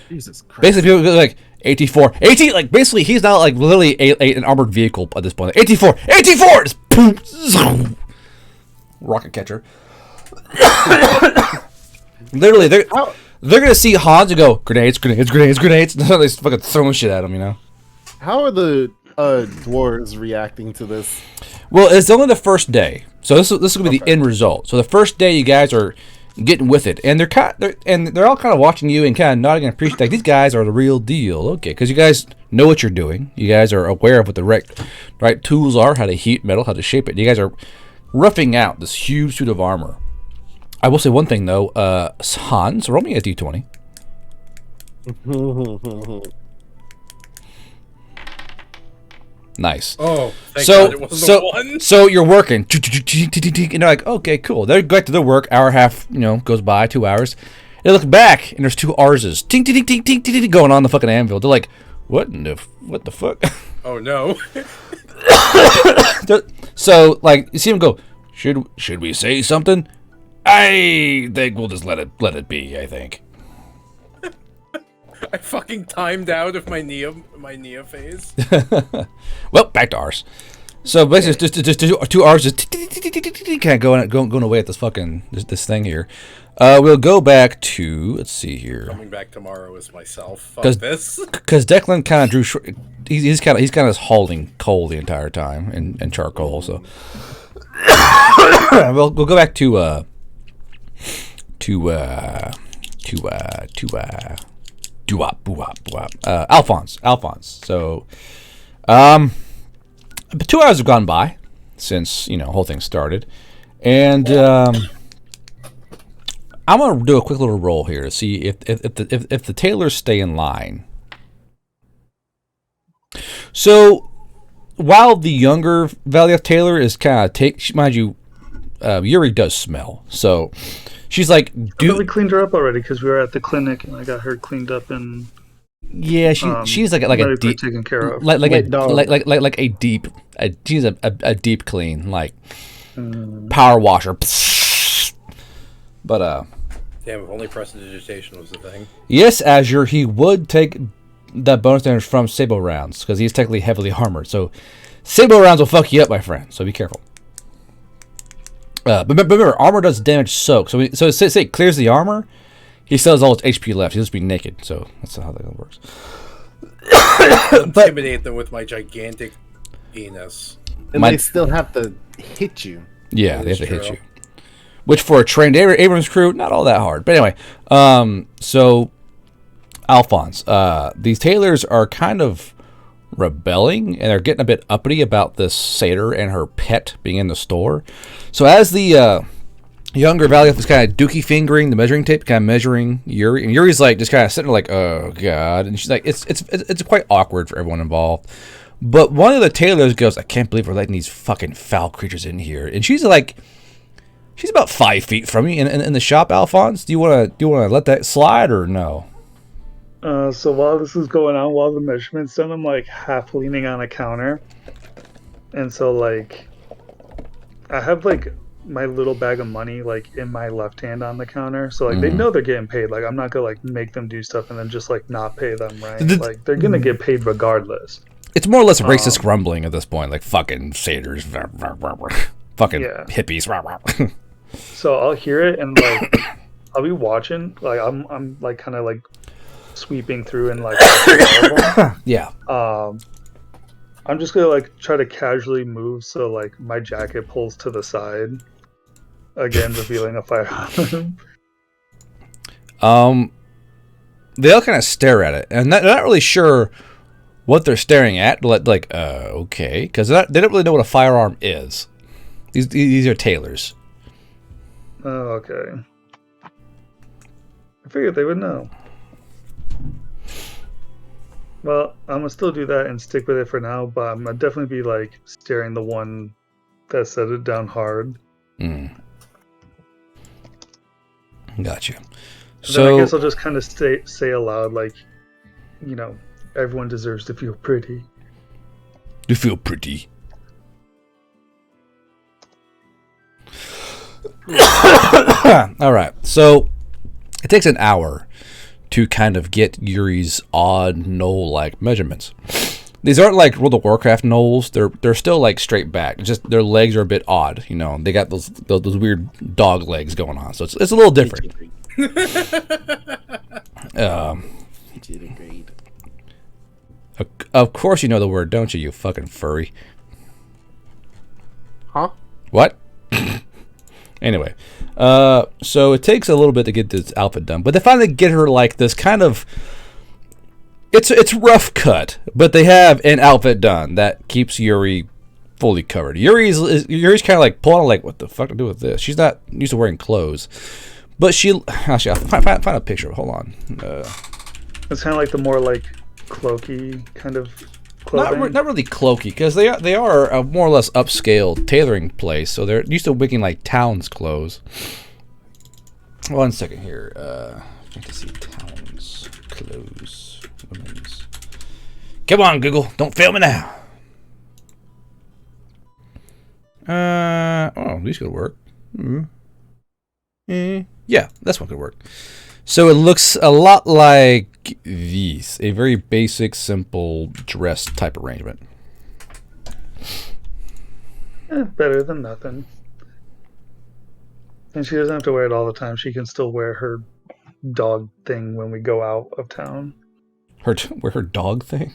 Jesus Christ. Basically, people go like 84, 18. Like basically, he's now like literally an armored vehicle at this point. 84, 84. Just boom, zoom. Rocket catcher. Literally, they're gonna see Hans and go grenades. They're just fucking throwing shit at him, you know. How are the dwarves reacting to this? Well, it's only the first day, so this is gonna be the end result. So the first day, you guys are getting with it, and they're all kind of watching you and kind of nodding and appreciating. Like, these guys are the real deal, okay? Because you guys know what you're doing. You guys are aware of what the right tools are, how to heat metal, how to shape it. You guys are roughing out this huge suit of armor. I will say one thing though, Hans, roll me a d20. Nice. Oh, thank God it wasn't the one. So you're working, and they're like, okay, cool. They go back to their work. Hour and a half, goes by. 2 hours. They look back, and there's 2 R's, ting, ting, ting, ting, ting, ting, going on the fucking anvil. They're like, what the fuck? Oh no. So like, you see them go, Should we say something? I think we'll just let it be. I think. I fucking timed out of my Nia phase. Well, back to ours. So basically, just two R's just kind of going away at this fucking this thing here. We'll go back to, let's see here. Coming back tomorrow is myself. Fuck 'Cause- this. Because Declan kind of drew short. He's kind of hauling coal the entire time and charcoal. So we'll go back to Alphonse. So 2 hours have gone by since the whole thing started, and I'm gonna do a quick little roll here to see if the tailors stay in line. So while the younger Blyat tailor is kind of mind you, Yuri does smell. So she's like, We cleaned her up already because we were at the clinic and I got her cleaned up and yeah, she's like a deep, taken care of. like Wait, dog. a deep, she's a deep clean, like power washer. But Damn, if only prestidigitation was the thing. yes, Azure, he would take that bonus damage from Sable rounds because he's technically heavily armored. So Sable rounds will fuck you up, my friend. So be careful. But remember, armor does damage soak. So say it clears the armor, he still has all his HP left. He'll just be naked. So that's how that works. Intimidate them with my gigantic penis. And they still have to hit you. Yeah, they have to That's hit true. you. Which for a trained Abrams crew, not all that hard. But anyway, so Alphonse, these tailors are kind of rebelling and they're getting a bit uppity about this satyr and her pet being in the store. So as the younger Valiant is kind of dookie fingering the measuring tape, kind of measuring Yuri, and Yuri's like just kind of sitting there like, oh god, and she's like, it's quite awkward for everyone involved. But one of the tailors goes, I can't believe we're letting these fucking foul creatures in here, and she's like. She's about 5 feet from me in the shop, Alphonse. Do you want to let that slide or no? So while this is going on, while the measurement's done, I'm like half leaning on a counter, and so like I have like my little bag of money like in my left hand on the counter, so like they know they're getting paid. Like I'm not gonna like make them do stuff and then just like not pay them, right? Like they're gonna get paid regardless. It's more or less racist grumbling at this point, like fucking satyrs, fucking hippies. So I'll hear it and like I'll be watching, like I'm like kind of like sweeping through and like Yeah. I'm just gonna like try to casually move so like my jacket pulls to the side, again revealing a firearm. They all kind of stare at it, and they're not really sure what they're staring at. Like, okay, because they don't really know what a firearm is. These are tailors. Oh, okay. I figured they would know. Well, I'm gonna still do that and stick with it for now, but I'm gonna definitely be like staring the one that set it down hard. Gotcha. Then So I guess I'll just kind of say aloud, like, everyone deserves to feel pretty. you feel pretty. All right, so it takes an hour to kind of get Yuri's odd knoll-like measurements. These aren't like World of Warcraft knolls. They're still like straight back. It's just their legs are a bit odd. They got those weird dog legs going on. So it's a little different. Of course you know the word, don't you? You fucking furry. Huh? What? Anyway, so it takes a little bit to get this outfit done, but they finally get her like this kind of. It's rough cut, but they have an outfit done that keeps Yuri fully covered. Yuri's kind of like pulling like, what the fuck to do with this? She's not used to wearing clothes, but actually I'll find a picture. Hold on. It's kind of like the more like cloaky kind of clothing. Not really cloaky, because they are a more or less upscale tailoring place, so they're used to making like towns clothes. 1 second here. Fantasy towns clothes. Women's. Come on, Google, don't fail me now. Oh, these could work. Yeah, this one could work. So it looks a lot like these. A very basic, simple dress type arrangement. Better than nothing. And she doesn't have to wear it all the time. She can still wear her dog thing when we go out of town. Wear her dog thing?